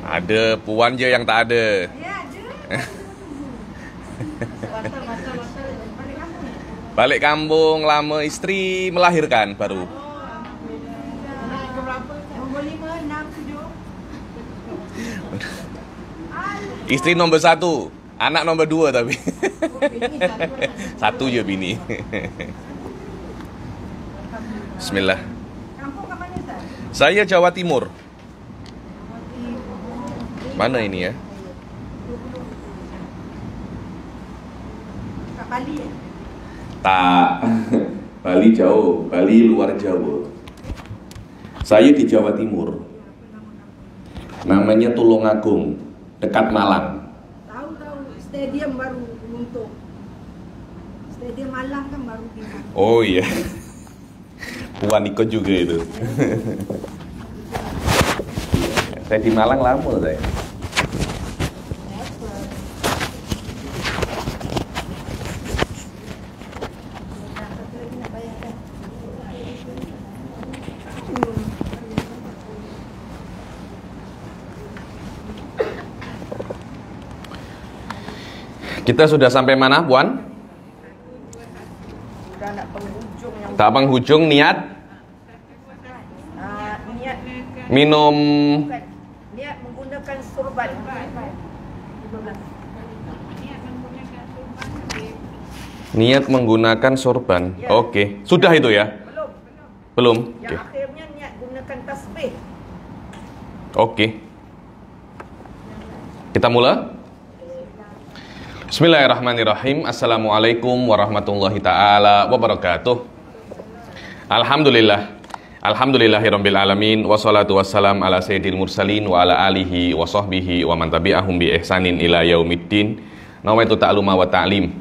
Ada, Puan je yang tak ada. Ya, ada. Balik kampung lama istri melahirkan baru. Nombor 5, 6, 7. Istri nomor 1, anak nomor 2 tapi. Satu je bini. Bismillah. Kampung kat mana, Ustaz? Saya Jawa Timur. Mana ini ya? Kat Bali ya? Tak. Bali jauh, Bali luar Jawa. Saya di Jawa Timur. Namanya Tulungagung, dekat Malang. Tahu stadium baru untuk Stadium Malang kan baru dibuat. Oh iya. Puan ikut juga itu. Saya di Malang lama saya. Kita sudah sampai mana, Puan? Sudah nak penghujung yang Tak penghujung niat niat minum bukan niat menggunakan sorban. niat menggunakan sorban. Ya. Oke, sudah itu ya? Belum. Belum. Yang Oke. akhirnya niat gunakan tasbih. Oke. Kita mulai. Bismillahirrahmanirrahim. Assalamualaikum warahmatullahi ta'ala wabarakatuh. Alhamdulillahirabbil alamin wassalatu wassalam ala sayyidil mursalin wa ala alihi wa sahbihi wa man tabi'ahum bi ihsanin ila yaumiddin. Nawaitu ta'luma wa ta'lim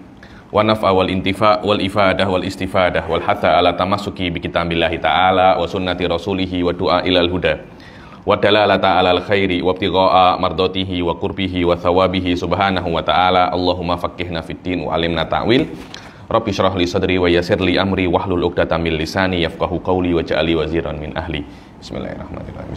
wa naf'a wal intifa' wal ifadah wal istifadah wal hatta ala tamassuki bi kitabillahi ta'ala wa sunnati rasulihi wa du'a ilal huda wa dalalata alal khairi wa ibtigha'a mardatihi wa qurbihi wa thawabihi subhanahu wa ta'ala. Allahumma faqihna fid din wa alimna ta'wil. Rabbi shrah li sadri wa yassir li amri wahlul 'uqdatam min lisani yafqahu qawli waj'alni waziran min ahli. Bismillahirrahmanirrahim.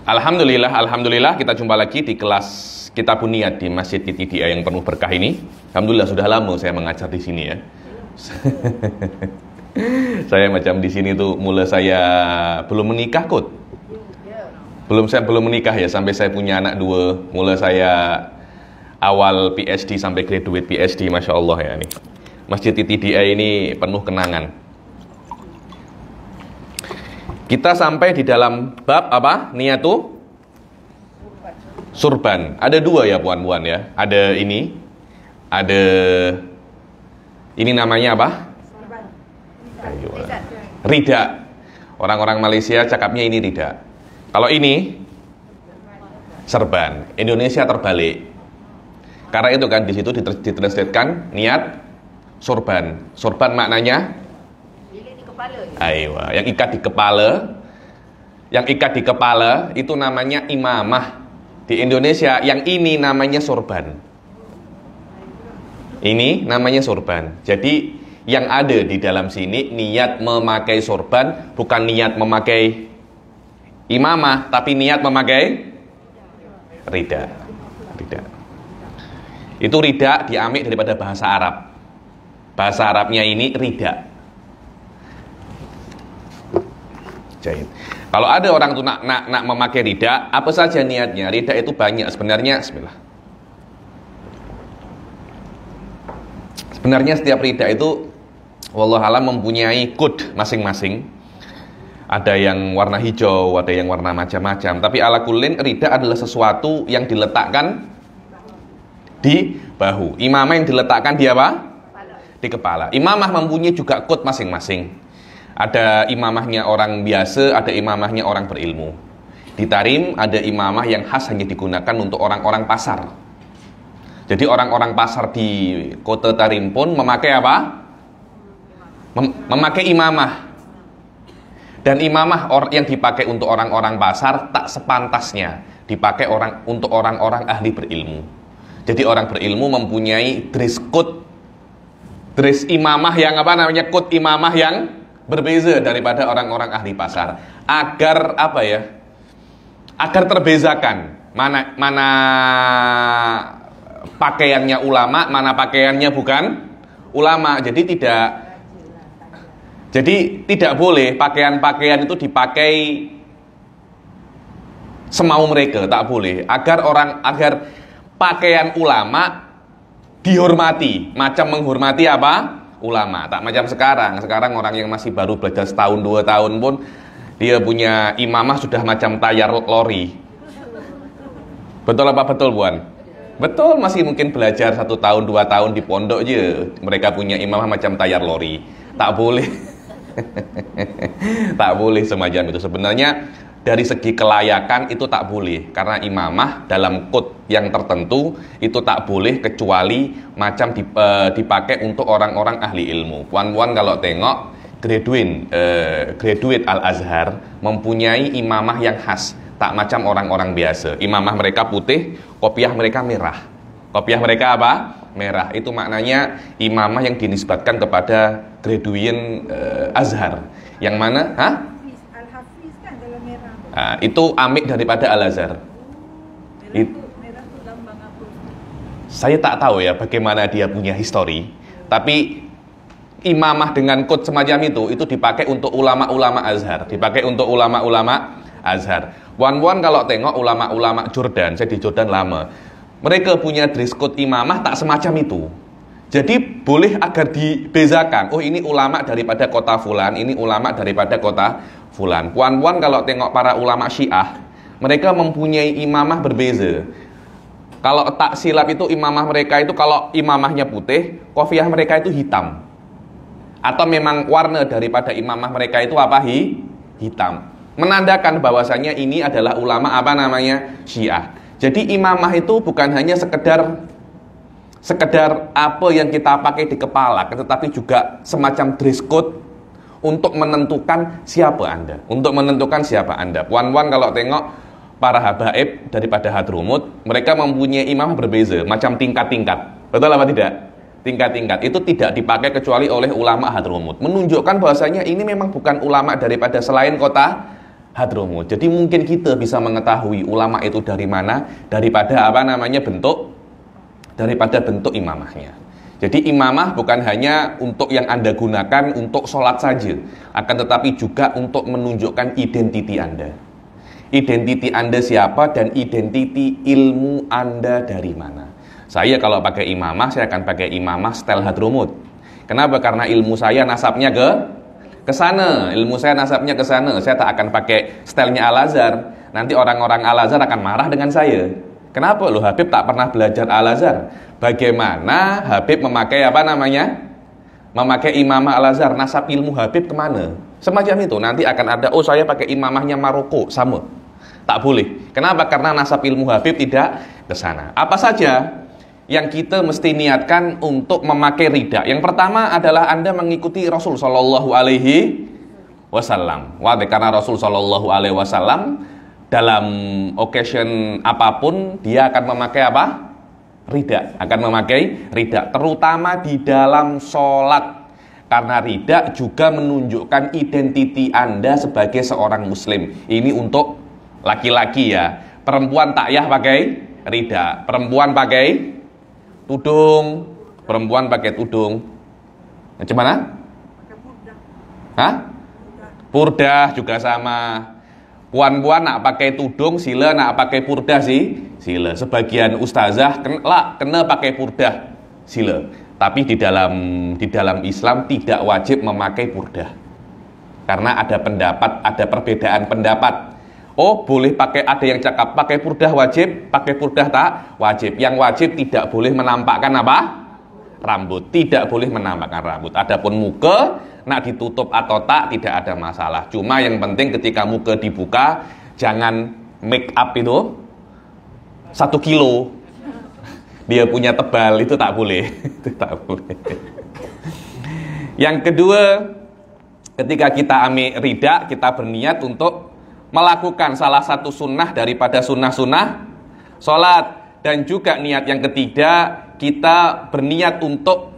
Alhamdulillah kita jumpa lagi di kelas Kitabun Niyat di Masjid ITIDA yang penuh berkah ini. Alhamdulillah sudah lama saya mengajar di sini ya. Saya macam di sini tuh mulai saya belum menikah kot. Saya belum menikah ya, sampai saya punya anak 2. Mulai saya awal PhD sampai graduate PhD, Masya Allah ya nih. Masjid ITIDA ini penuh kenangan. Kita sampai di dalam bab apa? Niyatu surban. Ada 2 ya puan-puan ya. Ada ini. Ada ini namanya apa? Rida. Orang-orang Malaysia cakapnya ini rida. Kalau ini serban. Indonesia terbalik. Karena itu kan di situ ditranslatekan niat sorban. Sorban maknanya Lilit di kepala. aywa, yang ikat di kepala. Yang ikat di kepala itu namanya imamah. Di Indonesia yang ini namanya sorban. Ini namanya sorban. Jadi yang ada di dalam sini niat memakai sorban, bukan niat memakai imamah, tapi niat memakai rida. Itu rida diambil daripada bahasa Arab. Bahasa Arabnya ini rida. Jahit. Kalau ada orang tuh nak memakai rida, apa saja niatnya? Rida itu banyak sebenarnya. Bismillah. Sebenarnya setiap rida itu wallahualam mempunyai kod masing-masing. Ada yang warna hijau, ada yang warna macam-macam. Tapi ala kullin rida adalah sesuatu yang diletakkan di bahu. Imamah yang diletakkan di apa? Di kepala. Imamah mempunyai juga kod masing-masing. Ada imamahnya orang biasa, ada imamahnya orang berilmu. Di Tarim ada imamah yang khas hanya digunakan untuk orang-orang pasar. Jadi orang-orang pasar di kota Tarim pun memakai apa? Memakai imamah. Dan imamah yang dipakai untuk orang-orang pasar tak sepantasnya dipakai untuk orang-orang ahli berilmu. Jadi orang berilmu mempunyai dress code, dress imamah yang apa namanya, code imamah yang berbeza daripada orang-orang ahli pasar, agar apa ya? Agar terbezakan mana pakaiannya ulama, mana pakaiannya bukan ulama. Jadi tidak boleh pakaian-pakaian itu dipakai semau mereka, tak boleh. Agar pakaian ulama dihormati, macam menghormati apa? Ulama. Tak macam sekarang. Sekarang orang yang masih baru belajar setahun 2 tahun pun dia punya imamah sudah macam tayar lori. Betul apa betul, Buan? Betul, masih mungkin belajar 1 tahun 2 tahun di pondok aja. Mereka punya imamah macam tayar lori. Tak boleh. Tak boleh semacam itu. Sebenarnya dari segi kelayakan itu tak boleh, karena imamah dalam kod yang tertentu itu tak boleh kecuali macam dipakai untuk orang-orang ahli ilmu. Puan-puan kalau tengok graduate Al-Azhar mempunyai imamah yang khas, tak macam orang-orang biasa. Imamah mereka putih, kopiah mereka merah. Kopiah mereka apa? Merah. Itu maknanya imamah yang dinisbatkan kepada graduate Azhar. Yang mana? Hah? Al-Hafiz kan kalau merah. Nah, itu amik daripada Al-Azhar. Merah itu lambang apa? Saya tak tahu ya bagaimana dia punya histori, tapi imamah dengan kod semacam itu dipakai untuk ulama-ulama Azhar, dipakai untuk ulama-ulama Azhar. Wan-wan kalau tengok ulama-ulama Jordan, saya di Jordan lama, mereka punya dress code imamah tak semacam itu. Jadi boleh agar dibezakan, oh ini ulama daripada kota fulan, ini ulama daripada kota fulan. Wan-wan kalau tengok para ulama Syiah, mereka mempunyai imamah berbeza. Kalau tak silap itu imamah mereka itu, kalau imamahnya putih, kofiah mereka itu hitam. Atau memang warna daripada imamah mereka itu apa? Hitam. Menandakan bahwasanya ini adalah ulama apa namanya? Syiah. Jadi imamah itu bukan hanya sekedar apa yang kita pakai di kepala, tetapi juga semacam dress code untuk menentukan siapa Anda. Untuk menentukan siapa Anda. Puan-puan kalau tengok para habaib daripada Hadramut, mereka mempunyai imamah berbeza, macam tingkat-tingkat. Betul apa tidak? Tingkat-tingkat itu tidak dipakai kecuali oleh ulama Hadramut, menunjukkan bahwasanya ini memang bukan ulama daripada selain kota Hadramut. Jadi mungkin kita bisa mengetahui ulama itu dari mana, daripada apa namanya bentuk imamahnya. Jadi imamah bukan hanya untuk yang Anda gunakan untuk sholat saja, akan tetapi juga untuk menunjukkan identiti Anda. Identiti Anda siapa dan identiti ilmu Anda dari mana. Saya kalau pakai imamah, saya akan pakai imamah style Hadramut. Kenapa? Karena ilmu saya nasabnya ke sana. Ilmu saya nasabnya ke sana. Saya tak akan pakai stylenya Al-Azhar. Nanti orang-orang Al-Azhar akan marah dengan saya. Kenapa? Loh, Habib tak pernah belajar Al-Azhar. Bagaimana Habib memakai apa namanya? Memakai imamah Al-Azhar. Nasab ilmu Habib kemana? Semacam itu. Nanti akan ada, oh saya pakai imamahnya Maroko. Sama. Tak boleh. Kenapa? Karena nasab ilmu Habib tidak ke sana. Apa saja yang kita mesti niatkan untuk memakai rida? Yang pertama adalah Anda mengikuti Rasul Shallallahu Alaihi Wasallam. Karena Rasul Shallallahu Alaihi Wasallam dalam occasion apapun dia akan memakai apa? Rida. Akan memakai rida, terutama di dalam sholat. Karena rida juga menunjukkan identiti Anda sebagai seorang Muslim. Ini untuk laki-laki ya. Perempuan takyah pakai rida. Perempuan pakai tudung, perempuan pakai tudung. Macam mana? Pakai purdah. Hah? Purdah juga sama. Puan-puan nak pakai tudung sila, nak pakai purdah sila. Sebagian ustazah kena pakai purdah sila. Tapi di dalam Islam tidak wajib memakai purdah. Karena ada perbedaan pendapat. Oh, boleh pakai, ada yang cakap pakai purdah wajib, pakai purdah tak wajib. Yang wajib tidak boleh menampakkan apa? Rambut. Tidak boleh menampakkan rambut. Adapun muka nak ditutup atau tak tidak ada masalah. Cuma yang penting ketika muka dibuka jangan make up itu 1 kilo. Dia punya tebal, itu tak boleh. Itu tak boleh. Yang kedua, ketika kita ambil rida, kita berniat untuk melakukan salah satu sunnah daripada sunnah-sunnah sholat. Dan juga niat yang ketiga, kita berniat untuk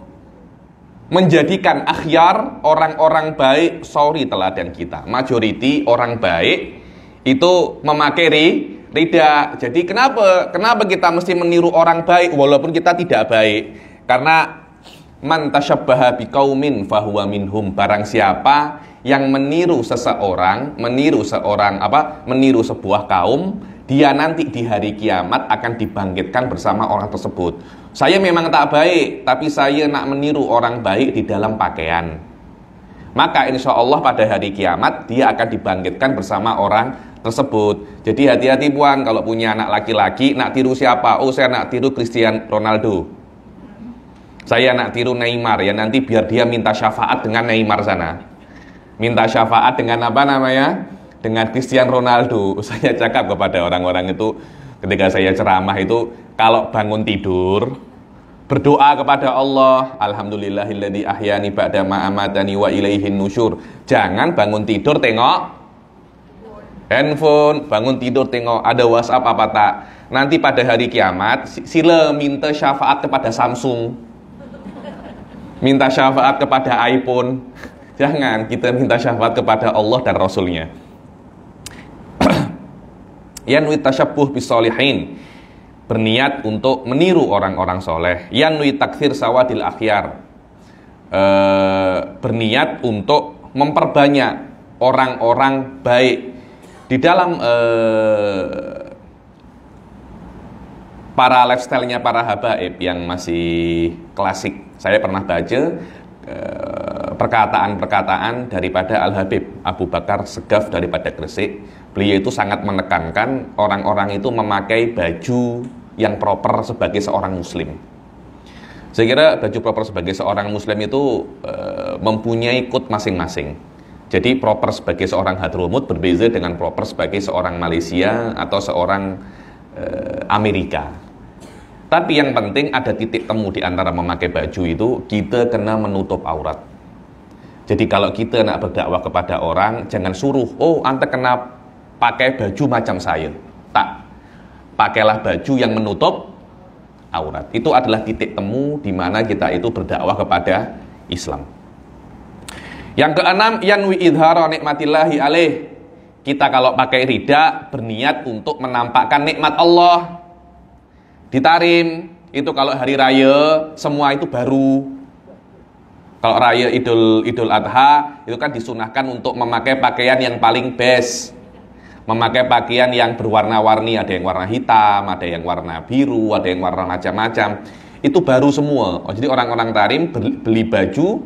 menjadikan akhyar, orang-orang baik, sorry teladan kita, majority orang baik itu memakai rida. Jadi kenapa kita mesti meniru orang baik walaupun kita tidak baik? Karena man tasyabbaha biqaumin fahuwa minhum. Barang siapa yang meniru seseorang, meniru sebuah kaum, dia nanti di hari kiamat akan dibangkitkan bersama orang tersebut. Saya memang tak baik, tapi saya nak meniru orang baik di dalam pakaian. Maka insya Allah pada hari kiamat dia akan dibangkitkan bersama orang tersebut. Jadi hati-hati puan, kalau punya anak laki-laki, nak tiru siapa? Oh, saya nak tiru Cristiano Ronaldo. Saya nak tiru Neymar, ya nanti biar dia minta syafaat dengan Neymar sana. Minta syafaat dengan apa namanya? Dengan Cristiano Ronaldo. Saya cakap kepada orang-orang itu ketika saya ceramah itu, kalau bangun tidur berdoa kepada Allah, alhamdulillahilladzi ahyani ba'da ma amatani wa ilaihin nusyur. Jangan bangun tidur tengok handphone, bangun tidur tengok ada WhatsApp apa tak. Nanti pada hari kiamat sila minta syafaat kepada Samsung, minta syafaat kepada iPhone. Jangan, kita minta syafaat kepada Allah dan Rasulnya. Yanwi tasyabbuh bisolihin, berniat untuk meniru orang-orang soleh. Yanwi takthir sawadil akhyar, berniat untuk memperbanyak orang-orang baik. Di dalam para lifestyle-nya para habaib yang masih klasik, saya pernah baca perkataan-perkataan daripada Al-Habib Abu Bakar Segaf daripada Gresik. Beliau itu sangat menekankan orang-orang itu memakai baju yang proper sebagai seorang muslim. Saya kira baju proper sebagai seorang muslim itu mempunyai kod masing-masing. Jadi proper sebagai seorang Hadromut berbeza dengan proper sebagai seorang Malaysia atau seorang Amerika. Tapi yang penting ada titik temu di antara memakai baju itu, kita kena menutup aurat. Jadi kalau kita nak berdakwah kepada orang, jangan suruh, oh anda kena pakai baju macam saya. Tak, pakailah baju yang menutup aurat. Itu adalah titik temu di mana kita itu berdakwah kepada Islam. Yang keenam, yanwi idhara nikmatillahi alaih. Kita kalau pakai rida berniat untuk menampakkan nikmat Allah. Ditarim, itu kalau hari raya semua itu baru. Kalau raya Idul Adha itu kan disunahkan untuk memakai pakaian yang paling best. Memakai pakaian yang berwarna-warni, ada yang warna hitam, ada yang warna biru, ada yang warna macam-macam. Itu baru semua. Oh, jadi orang-orang tarim beli baju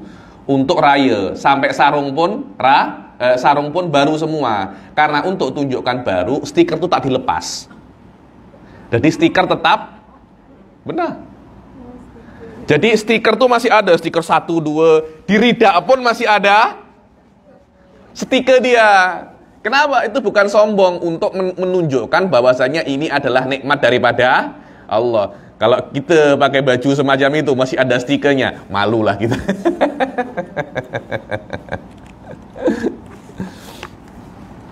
untuk raya, sampai sarung pun baru semua. Karena untuk tunjukkan baru, stiker itu tak dilepas. Jadi stiker tetap benar. Jadi stiker tuh masih ada, stiker 1, 2, di rida pun masih ada stiker dia. Kenapa? Itu bukan sombong, untuk menunjukkan bahwasanya ini adalah nikmat daripada Allah. Kalau kita pakai baju semacam itu masih ada stikernya, malulah kita.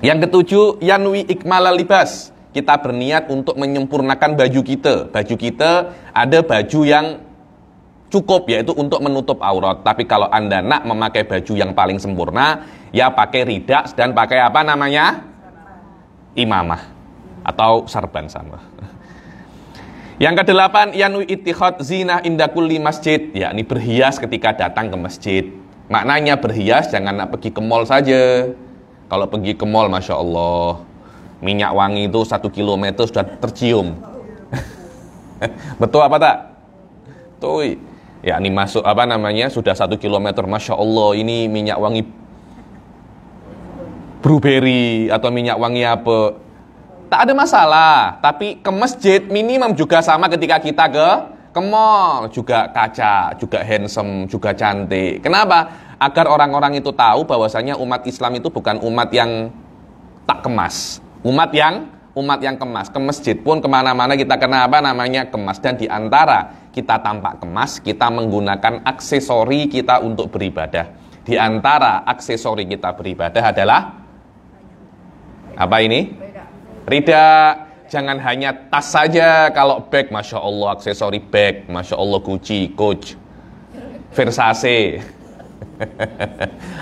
Yang ketujuh, yanwi ikmalal libas. Kita berniat untuk menyempurnakan baju kita. Baju kita ada baju yang cukup, yaitu untuk menutup aurat. Tapi kalau Anda nak memakai baju yang paling sempurna, ya pakai ridak dan pakai apa namanya? Imamah atau sarban sama. Yang kedelapan, yanwi ittikhad zinah inda kulli masjid, yakni berhias ketika datang ke masjid. Maknanya berhias jangan nak pergi ke mall saja. Kalau pergi ke mall, Masya Allah, minyak wangi itu 1 kilometer sudah tercium. Betul apa tak? Tuh, ya ini masuk apa namanya, sudah 1 kilometer, Masya Allah, ini minyak wangi blueberry atau minyak wangi apa. Tak ada masalah, tapi ke masjid minimum juga sama ketika kita ke mall, juga kaca, juga handsome, juga cantik. Kenapa? Agar orang-orang itu tahu bahwasanya umat Islam itu bukan umat yang tak kemas, umat yang kemas. Ke masjid pun kemana-mana kita kena apa namanya kemas. Dan diantara kita tampak kemas, kita menggunakan aksesori kita untuk beribadah. Di antara aksesori kita beribadah adalah apa ini? Rida. Jangan hanya tas saja. Kalau bag, Masya Allah, aksesori bag, Masya Allah, Gucci, Coach, Versace.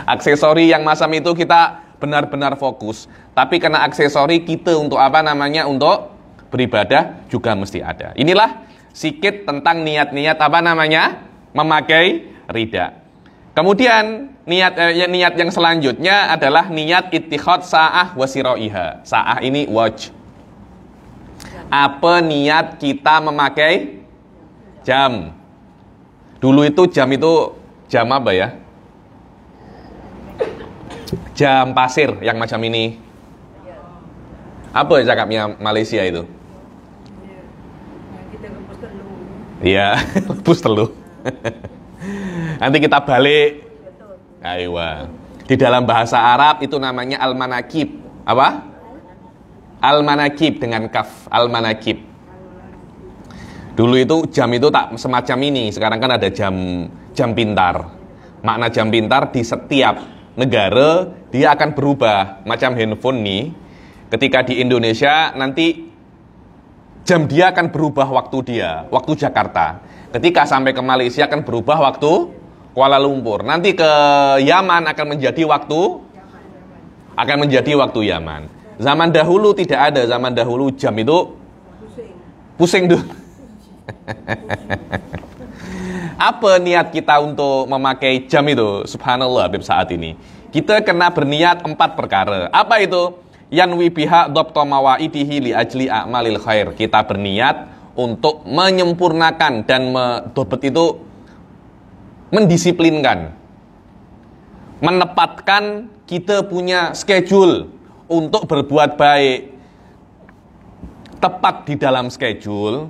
Aksesori yang macam itu kita benar-benar fokus. Tapi karena aksesori kita untuk apa namanya, untuk beribadah juga mesti ada. Inilah sikit tentang niat-niat apa namanya, memakai rida. Kemudian niat yang selanjutnya adalah niat ittikhad sa'ah wasiroiha. Sa'ah ini watch. Apa niat kita memakai jam? Dulu itu jam apa ya? Jam pasir yang macam ini. Apa cakapnya Malaysia itu? Kita rebus telur. Iya, rebus telur. Nanti kita balik. Ayo. Di dalam bahasa Arab itu namanya al-manakib. Apa? Al-manakib dengan kaf. Al-manakib. Dulu itu jam itu tak semacam ini. Sekarang kan ada jam pintar. Makna jam pintar di setiap negara dia akan berubah. Macam handphone nih. Ketika di Indonesia nanti jam dia akan berubah waktu dia, waktu Jakarta. Ketika sampai ke Malaysia akan berubah waktu Kuala Lumpur. Nanti ke Yaman akan menjadi waktu Yaman. Zaman dahulu tidak ada. Zaman dahulu jam itu pusing dulu. Apa niat kita untuk memakai jam itu? Subhanallah, Habib, saat ini kita kena berniat 4 perkara. Apa itu? Yanwi biha dhabta mawaidihi li ajli a'malil khair. Kita berniat untuk menyempurnakan dan mendobet itu mendisiplinkan, menepatkan kita punya schedule untuk berbuat baik. Tepat di dalam schedule,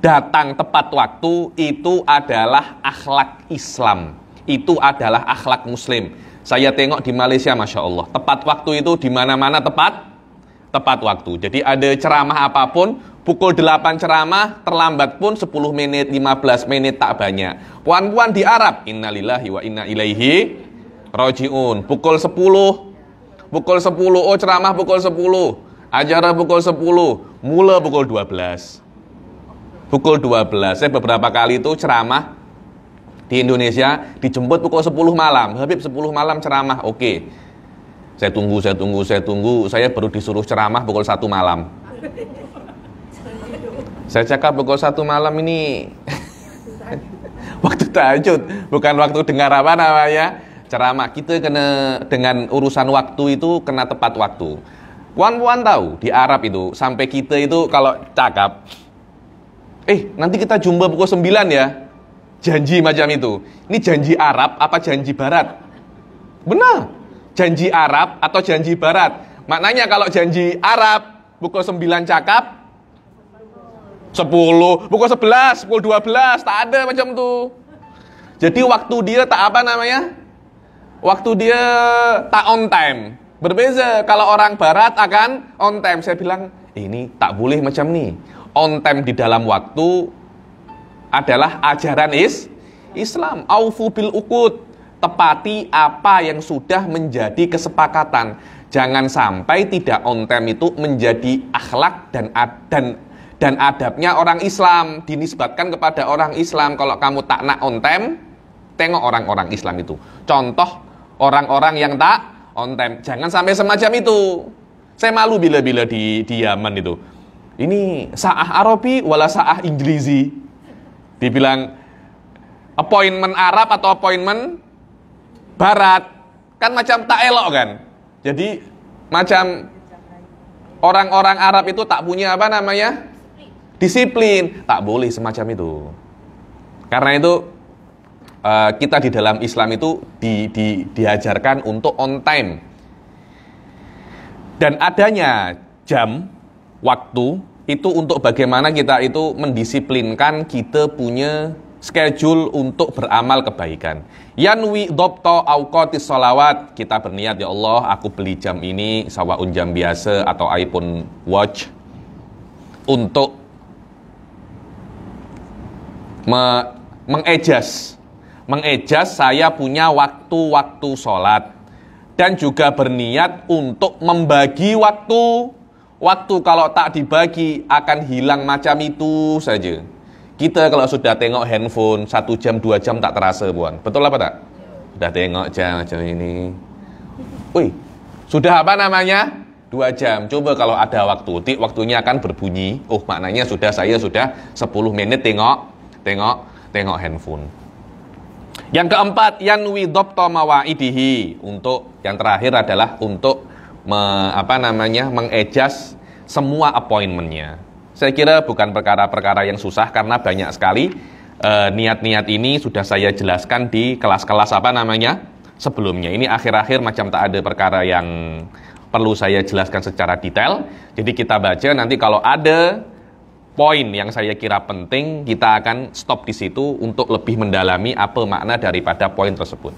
datang tepat waktu, itu adalah akhlak Islam. Itu adalah akhlak Muslim. Saya tengok di Malaysia, Masya Allah, tepat waktu itu di mana-mana tepat waktu. Jadi ada ceramah apapun, pukul 8 ceramah, terlambat pun 10 menit, 15 menit, tak banyak. Puan-puan di Arab, innalillahi wa inna ilaihi raji'un. Pukul 10, oh ceramah pukul 10, acara pukul 10, mula pukul 12. Pukul 12, saya beberapa kali itu ceramah di Indonesia, dijemput pukul 10 malam. Habib 10 malam ceramah, oke. Saya tunggu. Saya baru disuruh ceramah pukul 1 malam. Saya cakap pukul 1 malam ini waktu tahajud, bukan waktu dengar apa namanya, ceramah. Kita kena dengan urusan waktu itu kena tepat waktu. Puan-puan tahu di Arab itu sampai kita itu kalau cakap, nanti kita jumpa pukul 9 ya. Janji macam itu. Ini janji Arab apa janji Barat? Benar. Janji Arab atau janji Barat? Maknanya kalau janji Arab pukul 9 cakap 10, pukul 11, pukul 12, tak ada macam tu. Jadi waktu dia tak apa namanya? Waktu dia tak on time. Berbeza kalau orang Barat akan on time. Saya bilang, ini tak boleh macam ni. On time di dalam waktu adalah ajaran Islam. Aufu bil uqud, tepati apa yang sudah menjadi kesepakatan. Jangan sampai tidak on time itu menjadi akhlak dan adabnya orang Islam, dinisbatkan kepada orang Islam. Kalau kamu tak nak on time, tengok orang-orang Islam itu. Contoh orang-orang yang tak on time. Jangan sampai semacam itu. Saya malu bila-bila di Yaman itu. Ini sa'ah Arabi wala sa'ah Inggrizi. Dibilang appointment Arab atau appointment Barat, kan macam tak elok kan. Jadi macam orang-orang Arab itu tak punya apa namanya, disiplin. Tak boleh semacam itu. Karena itu kita di dalam Islam itu diajarkan untuk on time. Dan adanya jam, waktu, itu untuk bagaimana kita itu mendisiplinkan kita punya schedule untuk beramal kebaikan. Yanwi dhabta awqatis sholawat, kita berniat, ya Allah, aku beli jam ini, sawaun jam biasa atau iPhone watch, untuk mengejas saya punya waktu-waktu sholat. Dan juga berniat untuk membagi waktu. Waktu kalau tak dibagi akan hilang macam itu saja. Kita kalau sudah tengok handphone 1 jam 2 jam tak terasa, Buan. Betul apa tak? Sudah tengok jam ini. Wih, sudah apa namanya? 2 jam. Coba kalau ada waktu, tik waktunya akan berbunyi. Oh, maknanya saya sudah 10 menit tengok handphone. Yang keempat, yanwi dhabta mawaidihi. Untuk yang terakhir adalah untuk mengejas semua appointment-nya. Saya kira bukan perkara-perkara yang susah karena banyak sekali niat-niat ini sudah saya jelaskan di kelas-kelas sebelumnya. Ini akhir-akhir macam tak ada perkara yang perlu saya jelaskan secara detail. Jadi kita baca, nanti kalau ada poin yang saya kira penting, kita akan stop di situ untuk lebih mendalami apa makna daripada poin tersebut.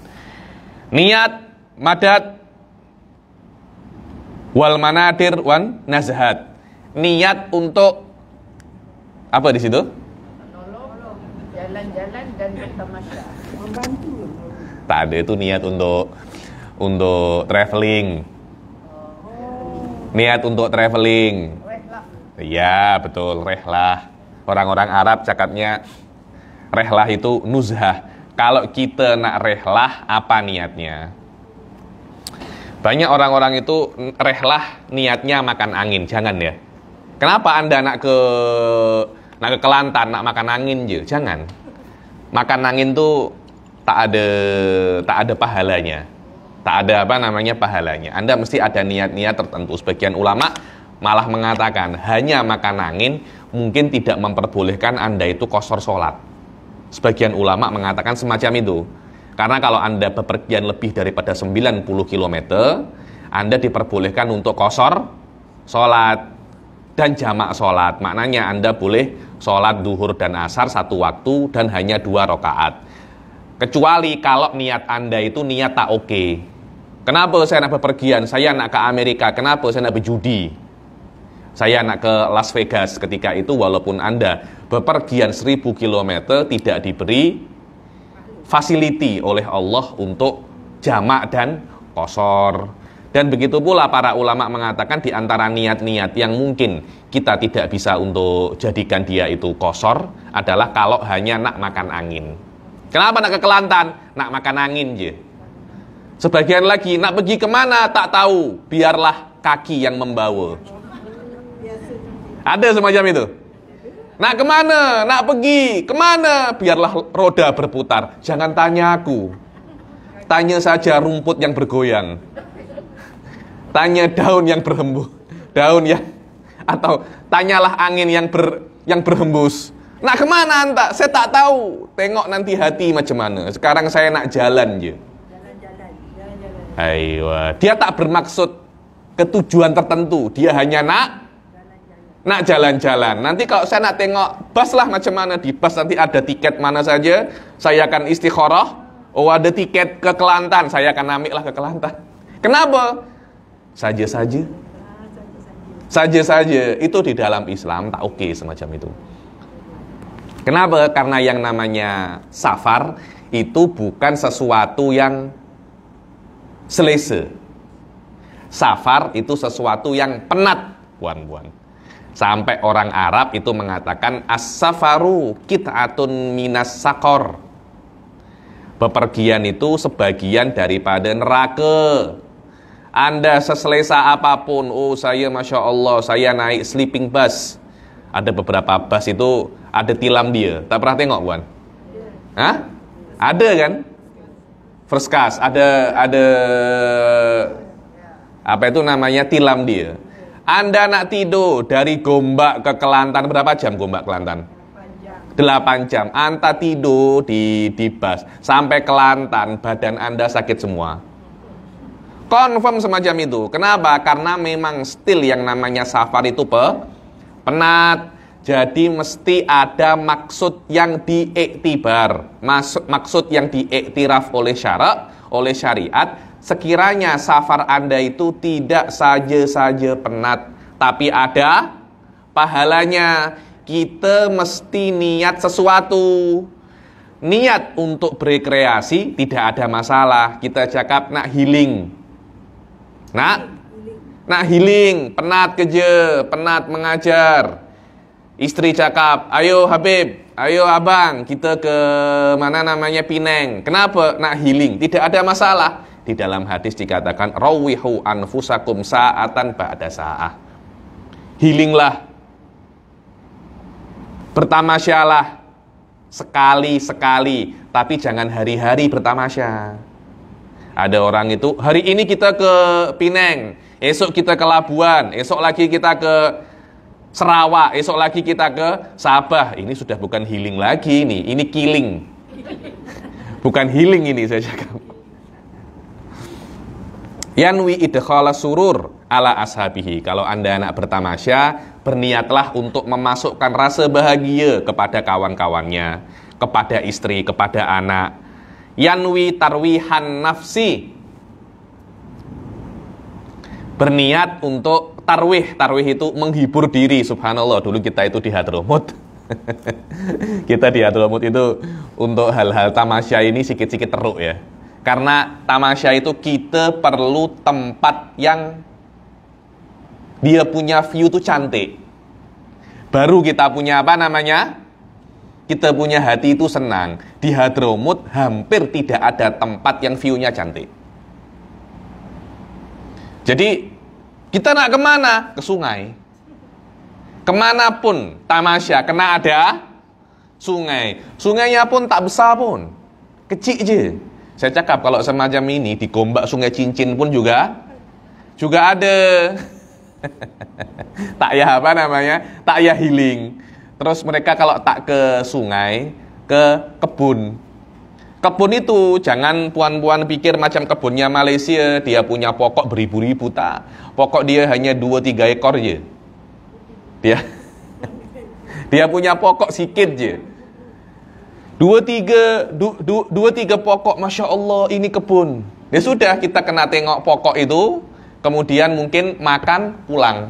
Niat, madad, wal manadir, wan nazhat. Niat untuk apa di situ? Menolong, jalan-jalan dan bertamasya. Membantu. Tak ada, itu niat untuk traveling. Niat untuk traveling. Rehlah. Iya, betul, rehlah. Orang-orang Arab cakapnya rehlah itu nuzhah. Kalau kita nak rehlah, apa niatnya? Banyak orang-orang itu rehlah niatnya makan angin, jangan ya. Kenapa Anda nak ke Kelantan, nak makan angin je? Jangan. Makan angin tuh tak ada pahalanya. Tak ada pahalanya. Anda mesti ada niat-niat tertentu. Sebagian ulama malah mengatakan hanya makan angin mungkin tidak memperbolehkan Anda itu qashar sholat. Sebagian ulama mengatakan semacam itu. Karena kalau Anda bepergian lebih daripada 90 km, Anda diperbolehkan untuk qashar sholat dan jamak sholat. Maknanya Anda boleh sholat duhur dan asar satu waktu dan hanya 2 rakaat. Kecuali kalau niat Anda itu niat tak oke. Kenapa saya nak bepergian? Saya nak ke Amerika. Kenapa saya nak berjudi? Saya nak ke Las Vegas. Ketika itu walaupun Anda bepergian 1000 km tidak diberi facility oleh Allah untuk jamak dan qashar. Dan begitu pula para ulama mengatakan di antara niat-niat yang mungkin kita tidak bisa untuk jadikan dia itu qashar adalah kalau hanya nak makan angin. Kenapa nak ke Kelantan? Nak makan angin je. Sebagian lagi nak pergi kemana tak tahu, biarlah kaki yang membawa. Ada semacam itu. Nak kemana? Nak pergi kemana? Biarlah roda berputar. Jangan tanya aku. Tanya saja rumput yang bergoyang. Tanya daun yang berhembus, atau tanyalah angin yang berhembus. Nak kemana anta? Saya tak tahu. Tengok nanti hati macam mana. Sekarang saya nak jalan je. Jalan-jalan. Ayo, dia tak bermaksud ketujuan tertentu. Dia hanya nak jalan-jalan. Nanti kalau saya nak tengok bus lah macam mana. Di bus nanti ada tiket mana saja. Saya akan istikharah. Oh, ada tiket ke Kelantan. Saya akan ambil lah ke Kelantan. Kenapa? Saja-saja. Saja-saja. Itu di dalam Islam tak oke semacam itu. Kenapa? Karena yang namanya safar itu bukan sesuatu yang selesa. Safar itu sesuatu yang penat, buan-buan. Sampai orang Arab itu mengatakan as-safaru qit'atun minas saqar. Bepergian itu sebagian daripada neraka. Anda seselesa apapun, oh saya Masya Allah, saya naik sleeping bus. Ada beberapa bus itu ada tilam dia. Tak pernah tengok, Buan? Hah? Ada kan? First class, ada apa itu namanya, tilam dia. Anda nak tidur dari Gombak ke Kelantan, berapa jam Gombak Kelantan? 8 jam. Anda tidur di bus sampai Kelantan, badan Anda sakit semua. Confirm semacam itu. Kenapa? Karena memang still yang namanya safar itu penat. Jadi mesti ada maksud yang diiktibar, maksud yang diiktiraf oleh syariat. Sekiranya safar Anda itu tidak saja penat, tapi ada pahalanya. Kita mesti niat sesuatu. Niat untuk berekreasi tidak ada masalah. Kita cakap nak healing. Nak healing, penat kerja, penat mengajar. Istri cakap, ayo Habib, ayo abang, kita ke mana namanya Pineng. Kenapa? Nak healing. Tidak ada masalah. Di dalam hadis dikatakan, rawihu anfusakum sa'atan ba'da sa'ah. Healinglah. Bertamasyalah. Sekali-sekali. Tapi jangan hari-hari bertamasya. Ada orang itu, hari ini kita ke Pineng, esok kita ke Labuan, esok lagi kita ke Sarawak, esok lagi kita ke Sabah. Ini sudah bukan healing lagi ini killing. Bukan healing ini saya cakap. Yanwi idkhala surur ala ashabihi. Kalau Anda anak bertamasya, berniatlah untuk memasukkan rasa bahagia kepada kawan-kawannya, kepada istri, kepada anak. Yanwi tarwihan nafsi. Berniat untuk tarwih. Tarwih itu menghibur diri. Subhanallah, dulu kita itu di Hadramut. Kita di Hadramut itu untuk hal-hal tamasya ini sikit-sikit teruk ya. Karena tamasya itu kita perlu tempat yang dia punya view itu cantik. Baru kita punya apa namanya? Kita punya hati itu senang. Di Hadramut hampir tidak ada tempat yang view-nya cantik. Jadi kita nak kemana? Ke sungai. Kemanapun tamasya, kena ada sungai. Sungainya pun tak besar pun, kecil je. Saya cakap kalau semacam ini di Gombak Sungai Cincin pun juga ada. Tak ya apa namanya? Tak ya healing. Terus mereka kalau tak ke sungai, ke kebun. Kebun itu jangan puan-puan pikir macam kebunnya Malaysia, dia punya pokok beribu-ribu, tak. Pokok dia hanya 2-3 ekor je. Dia punya pokok sikit je. 2-3 pokok, Masya Allah, ini kebun. Ya sudah, kita kena tengok pokok itu, kemudian mungkin makan, pulang.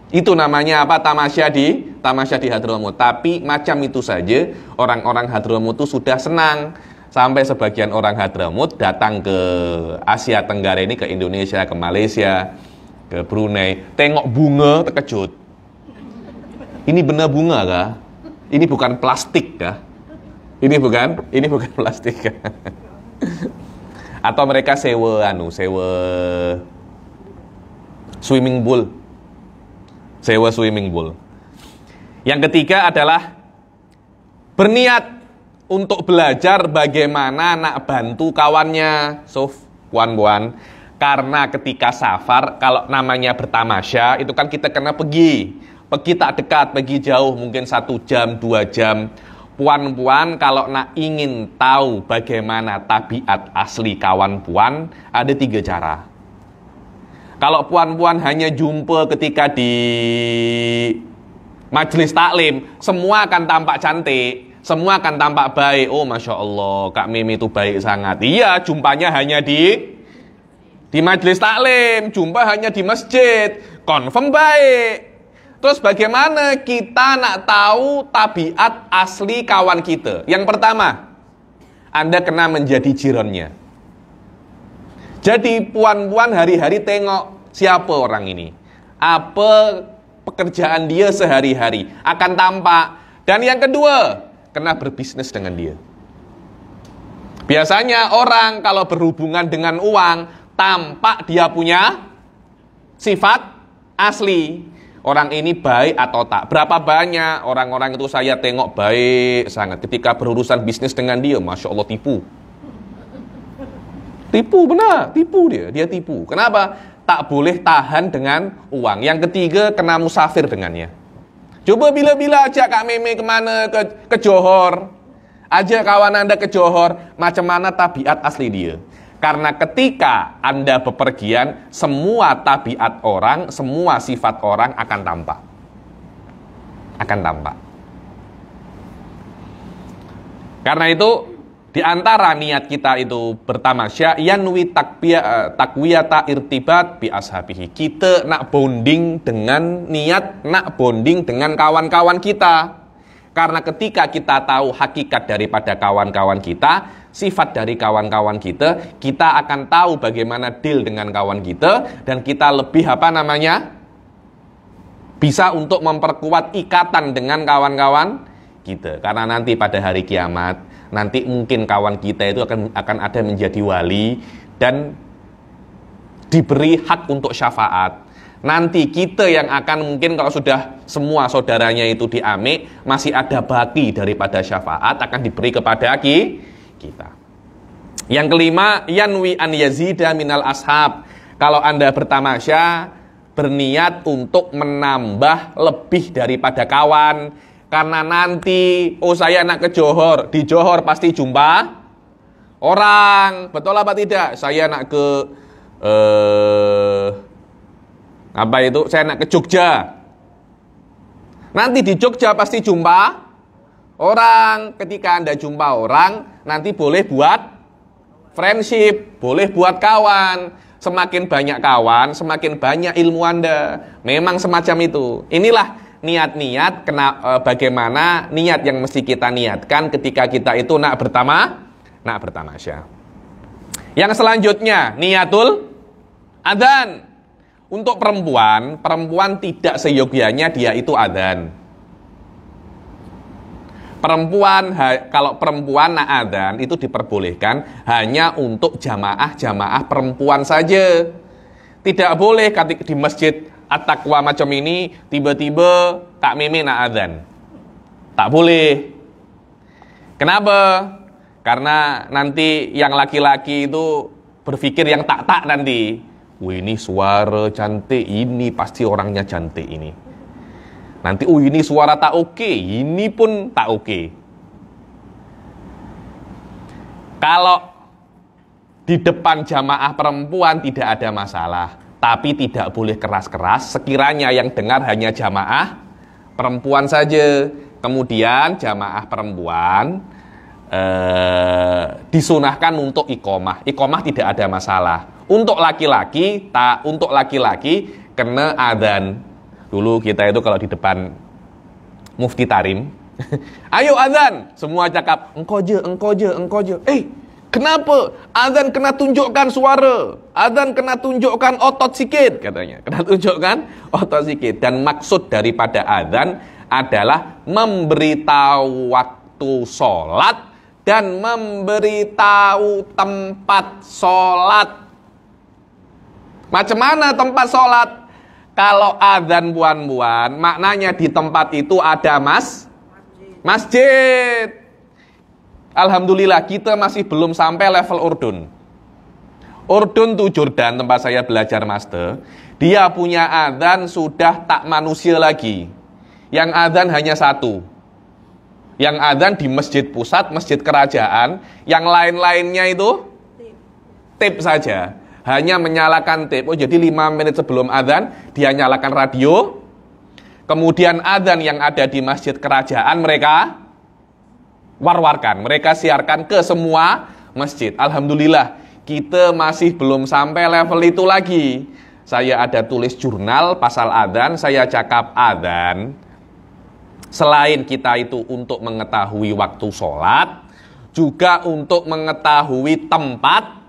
Itu namanya apa? Tamasya di Hadramut. Tapi macam itu saja orang-orang Hadramut itu sudah senang. Sampai sebagian orang Hadramut datang ke Asia Tenggara ini, ke Indonesia, ke Malaysia, ke Brunei, tengok bunga terkejut. Ini benar bunga kah? Ini bukan plastik kah? Ini bukan plastik kah? Atau mereka sewa swimming pool. Sewa swimming pool. Yang ketiga adalah berniat untuk belajar bagaimana nak bantu kawannya. Puan-puan, karena ketika safar, kalau namanya bertamasya, itu kan kita kena pergi tak dekat, pergi jauh, mungkin 1 jam, 2 jam. Puan-puan kalau nak ingin tahu bagaimana tabiat asli kawan puan, ada 3 cara. Kalau puan-puan hanya jumpa ketika di majelis taklim, semua akan tampak cantik, semua akan tampak baik. Oh, Masya Allah, Kak Mimi itu baik sangat. Iya, jumpanya hanya di majelis taklim, jumpa hanya di masjid, confirm baik. Terus bagaimana kita nak tahu tabiat asli kawan kita? Yang pertama, Anda kena menjadi jirannya. Jadi puan-puan hari-hari tengok siapa orang ini, apa pekerjaan dia sehari-hari, akan tampak. Dan yang kedua, kena berbisnis dengan dia. Biasanya orang kalau berhubungan dengan uang, tampak dia punya sifat asli. Orang ini baik atau tak. Berapa banyak orang-orang itu saya tengok baik sangat. Ketika berurusan bisnis dengan dia, Masya Allah, tipu. Tipu, benar, tipu dia tipu. Kenapa? Tak boleh tahan dengan uang. Yang ketiga, kena musafir dengannya. Coba bila-bila ajak Kak Meme kemana, ke Johor, ajak kawan Anda ke Johor, macam mana tabiat asli dia. Karena ketika Anda bepergian, semua tabiat orang, semua sifat orang akan tampak. Karena itu, di antara niat kita itu bertamasya, yanwi takwiyata irtibat bi ashabihi. Kita nak bonding dengan niat, nak bonding dengan kawan-kawan kita. Karena ketika kita tahu hakikat daripada kawan-kawan kita, sifat dari kawan-kawan kita, kita akan tahu bagaimana deal dengan kawan kita, dan kita lebih Bisa untuk memperkuat ikatan dengan kawan-kawan kita. Karena nanti pada hari kiamat, nanti mungkin kawan kita itu akan ada menjadi wali dan diberi hak untuk syafaat. Nanti kita yang akan mungkin kalau sudah semua saudaranya itu diamik, masih ada baki daripada syafaat akan diberi kepada kita. Yang kelima, yanwi an yazida minal ashab. Kalau Anda bertamasya, berniat untuk menambah lebih daripada kawan. Karena nanti, saya nak ke Johor, di Johor pasti jumpa orang. Betul apa tidak? Saya nak ke saya nak ke Jogja. Nanti di Jogja pasti jumpa orang. Ketika Anda jumpa orang, nanti boleh buat friendship, boleh buat kawan. Semakin banyak kawan, semakin banyak ilmu Anda. Memang semacam itu. Inilah niat-niat, bagaimana niat yang mesti kita niatkan ketika kita itu nak bertamasya. Yang selanjutnya, niatul adzan. Untuk perempuan tidak seyogyanya dia itu adzan. Kalau perempuan nak adzan itu diperbolehkan hanya untuk jamaah perempuan saja. Tidak boleh di masjid At-Taqwa macam ini tiba-tiba tak meme nak adzan. Tak boleh. Kenapa? Karena nanti yang laki-laki itu berpikir yang tak nanti. Wih, ini suara cantik, ini pasti orangnya cantik ini. Nanti, ini suara tak oke, ini pun tak oke. Kalau di depan jamaah perempuan tidak ada masalah, tapi tidak boleh keras-keras. Sekiranya yang dengar hanya jamaah perempuan saja. Kemudian jamaah perempuan disunahkan untuk iqomah. Iqomah tidak ada masalah. Untuk laki-laki kena adzan. Dulu kita itu kalau di depan Mufti Tarim, ayo adzan, semua cakap engkau je. Kenapa? Adzan kena tunjukkan suara, adzan kena tunjukkan otot sikit, katanya. Kena tunjukkan otot sikit. Dan maksud daripada adzan adalah memberitahu waktu sholat dan memberitahu tempat sholat. Macam mana tempat sholat? Kalau adzan buan-buan, maknanya di tempat itu ada masjid. Alhamdulillah kita masih belum sampai level Urdun. Urdun itu Jordan, tempat saya belajar master. Dia punya adzan sudah tak manusia lagi. Yang adzan hanya satu. Yang adzan di masjid pusat, masjid kerajaan. Yang lain-lainnya itu tip saja. Hanya menyalakan tip. Jadi 5 menit sebelum adzan dia nyalakan radio. Kemudian adzan yang ada di masjid kerajaan mereka war-warkan, mereka siarkan ke semua masjid. Alhamdulillah kita masih belum sampai level itu lagi. Saya ada tulis jurnal pasal adzan, saya cakap adzan selain kita itu untuk mengetahui waktu sholat, juga untuk mengetahui tempat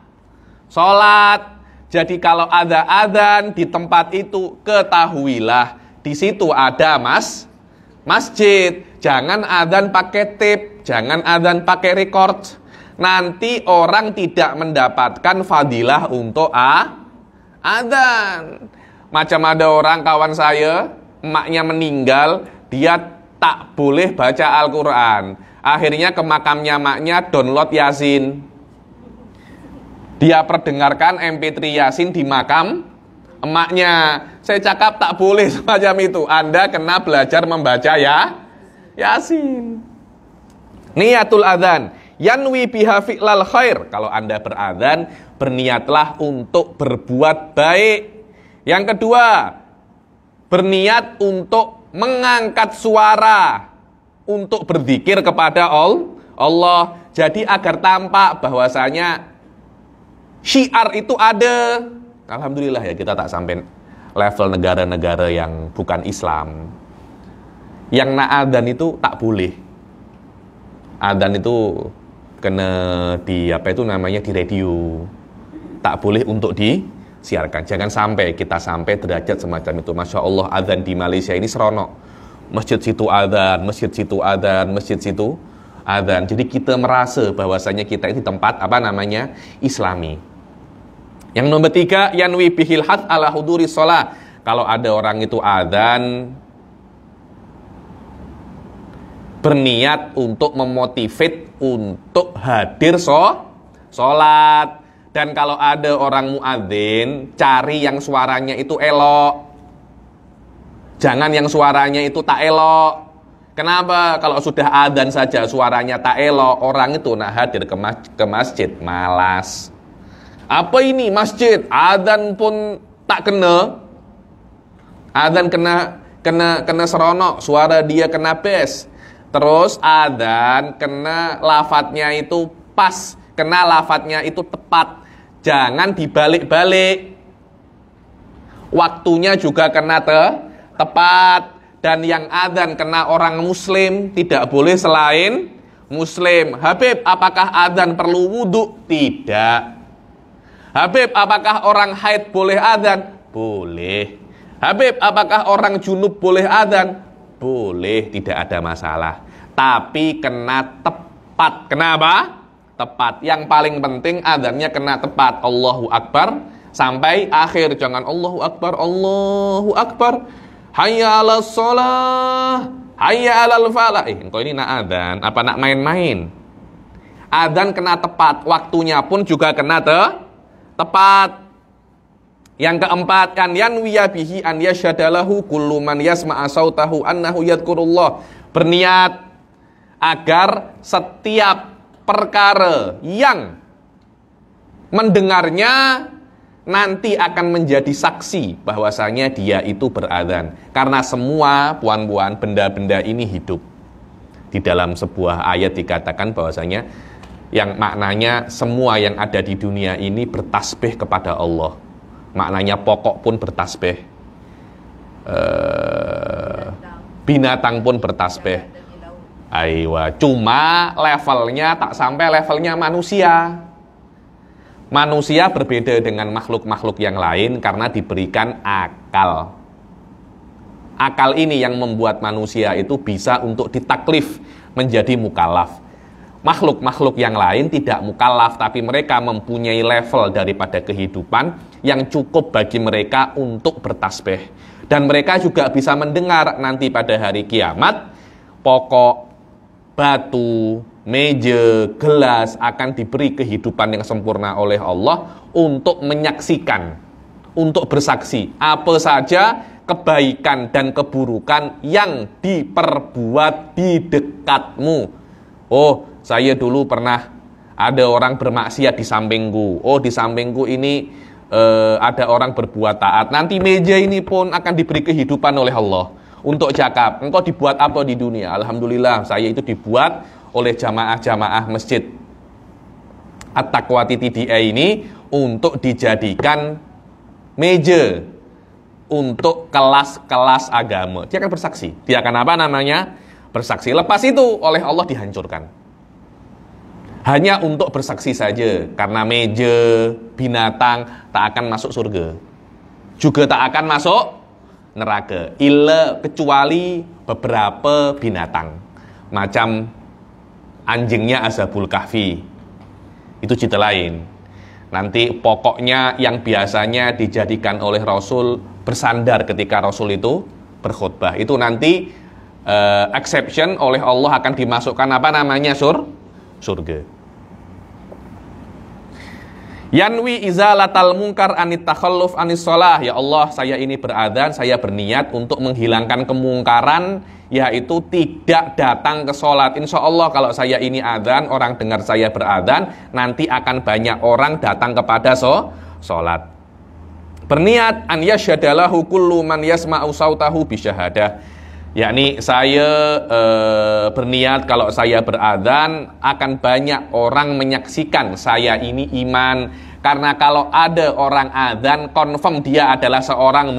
sholat. Jadi kalau ada adzan di tempat itu, ketahuilah di situ ada masjid. Jangan adzan pakai tape, jangan adzan pakai record. Nanti orang tidak mendapatkan fadilah untuk adzan. Macam ada orang kawan saya, emaknya meninggal, dia tak boleh baca Al-Quran. Akhirnya ke makamnya emaknya download Yasin. Dia perdengarkan MP3 Yasin di makam emaknya. Saya cakap tak boleh semacam itu. Anda kena belajar membaca Yasin. Niatul adzan yanwi biha fi'lal khair. Kalau Anda beradzan, berniatlah untuk berbuat baik. Yang kedua, berniat untuk mengangkat suara untuk berzikir kepada Allah. Jadi agar tampak bahwasanya syiar itu ada. Alhamdulillah ya kita tak sampai level negara-negara yang bukan Islam. Yang adzan itu tak boleh. Adzan itu kena di di radio. Tak boleh untuk siarkan. Jangan sampai kita sampai derajat semacam itu. Masya Allah, adzan di Malaysia ini seronok. Masjid situ adzan, masjid situ adzan, masjid situ adzan. Jadi kita merasa bahwasanya kita ini tempat Islami. Yang nomor 3, yanwi bihil hath ala huduri sholat. Kalau ada orang itu adzan, berniat untuk memotivate untuk hadir sholat. Dan kalau ada orang muadzin, cari yang suaranya itu elok. Jangan yang suaranya itu tak elok. Kenapa? Kalau sudah adzan saja suaranya tak elok, orang itu nak hadir ke masjid malas. Apa ini masjid? Adzan pun tak kena. Adzan kena seronok, suara dia kena bass. Terus adzan kena lafadznya itu pas, kena lafadznya itu tepat. Jangan dibalik-balik. Waktunya juga kena tepat. Dan yang adzan kena orang muslim, tidak boleh selain muslim. Habib, apakah adzan perlu wudhu? Tidak. Habib, apakah orang haid boleh adzan? Boleh. Habib, apakah orang junub boleh adzan? Boleh, tidak ada masalah. Tapi kena tepat. Kenapa? Tepat. Yang paling penting adzannya kena tepat. Allahu Akbar sampai akhir. Jangan Allahu Akbar, Allahu Akbar. Hayya 'alas shalah, hayya 'alal falah. Engkau ini nak adzan apa nak main-main? Adzan kena tepat, waktunya pun juga kena tepat. Yang keempat, kan yanwiya bihi an yasyadalahu kullu man yasma'a sautahu annahu yadhkurullah. Berniat agar setiap perkara yang mendengarnya nanti akan menjadi saksi bahwasanya dia itu beradzan. Karena semua puan-puan benda-benda ini hidup. Di dalam sebuah ayat dikatakan bahwasanya yang maknanya semua yang ada di dunia ini bertasbih kepada Allah. Maknanya pokok pun bertasbih, binatang pun bertasbih. Aywa, cuma levelnya tak sampai levelnya manusia. Manusia berbeda dengan makhluk-makhluk yang lain karena diberikan akal. Akal ini yang membuat manusia itu bisa untuk ditaklif menjadi mukallaf. Makhluk-makhluk yang lain tidak mukallaf, tapi mereka mempunyai level daripada kehidupan yang cukup bagi mereka untuk bertasbih. Dan mereka juga bisa mendengar nanti pada hari kiamat, pokok, batu, meja, gelas akan diberi kehidupan yang sempurna oleh Allah untuk menyaksikan, untuk bersaksi apa saja kebaikan dan keburukan yang diperbuat di dekatmu. Oh, saya dulu pernah ada orang bermaksiat di sampingku. Oh, di sampingku ini ada orang berbuat taat. Nanti meja ini pun akan diberi kehidupan oleh Allah untuk cakap. Engkau dibuat apa di dunia? Alhamdulillah, saya itu dibuat oleh jamaah-jamaah masjid At-Taqwa TTDA ini untuk dijadikan meja untuk kelas-kelas agama. Dia akan bersaksi. Dia akan apa namanya? Bersaksi. Lepas itu oleh Allah dihancurkan. Hanya untuk bersaksi saja. Karena meja, binatang tak akan masuk surga. Juga tak akan masuk neraka. Kecuali beberapa binatang. Macam anjingnya Ashabul Kahfi. Itu cerita lain. Nanti pokoknya yang biasanya dijadikan oleh Rasul bersandar ketika Rasul itu berkhutbah. Itu nanti exception oleh Allah akan dimasukkan apa namanya? Surga. Yanwi izalatal munkar anit takhalluf anis shalah. Ya Allah, saya ini beradzan, saya berniat untuk menghilangkan kemungkaran, yaitu tidak datang ke sholat. Insya Allah kalau saya ini adzan, orang dengar saya beradzan, nanti akan banyak orang datang kepada sholat. Berniat an yasyadalahu kullu man yasma'u sautahu bisyahadah. Yakni saya berniat kalau saya beradzan akan banyak orang menyaksikan saya ini iman. Karena kalau ada orang adzan, confirm dia adalah seorang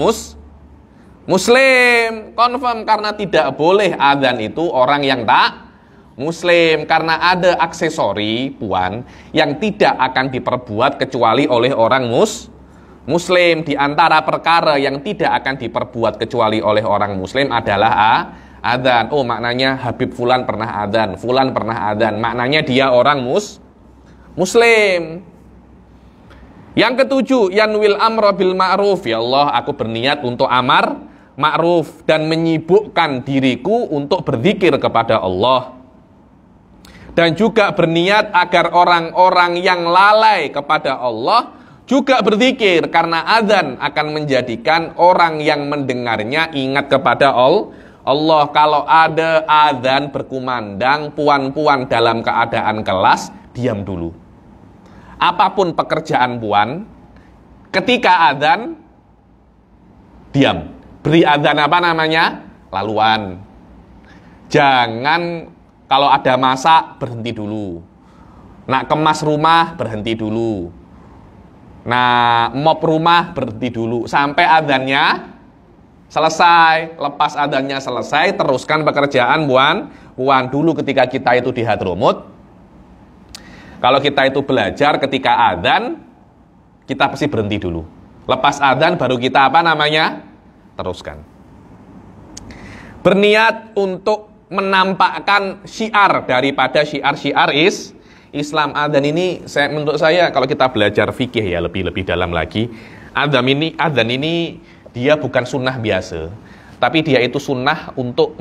muslim. Confirm, karena tidak boleh adzan itu orang yang tak muslim. Karena ada aksesori, puan, yang tidak akan diperbuat kecuali oleh orang Muslim. Di antara perkara yang tidak akan diperbuat kecuali oleh orang Muslim adalah adzan. Oh, maknanya Habib Fulan pernah adzan, Fulan pernah adzan. Maknanya dia orang Muslim. Yang ketujuh, yanwil amra bil ma'ruf. Ya Allah, aku berniat untuk amar ma'ruf dan menyibukkan diriku untuk berzikir kepada Allah. Dan juga berniat agar orang-orang yang lalai kepada Allah juga berzikir, karena adzan akan menjadikan orang yang mendengarnya ingat kepada Allah. Kalau ada adzan berkumandang, puan-puan dalam keadaan kelas, diam dulu. Apapun pekerjaan puan, ketika adzan, diam. Beri adzan apa namanya? Laluan. Jangan kalau ada masak, berhenti dulu. Nak kemas rumah, berhenti dulu. Nah, mop rumah, berhenti dulu sampai adzannya selesai. Lepas adzannya selesai, teruskan pekerjaan puan dulu. Ketika kita itu di Hadramut, kalau kita itu belajar ketika adzan, kita pasti berhenti dulu. Lepas adzan baru kita apa namanya? Teruskan. Berniat untuk menampakkan syiar daripada syiar-syiar Islam. Adzan ini menurut saya kalau kita belajar fikih ya lebih dalam lagi, adzan ini dia bukan sunnah biasa, tapi dia itu sunnah untuk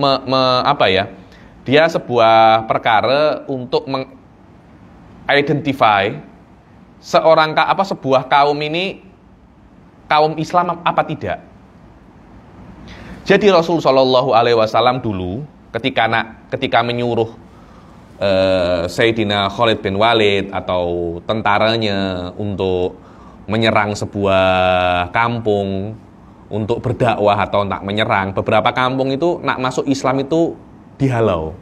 dia sebuah perkara untuk mengidentify sebuah kaum ini kaum Islam apa tidak. Jadi Rasul Shallallahu Alaihi Wasallam dulu ketika menyuruh Sayyidina Khalid bin Walid atau tentaranya untuk menyerang sebuah kampung untuk berdakwah atau nak menyerang, beberapa kampung itu nak masuk Islam itu dihalau.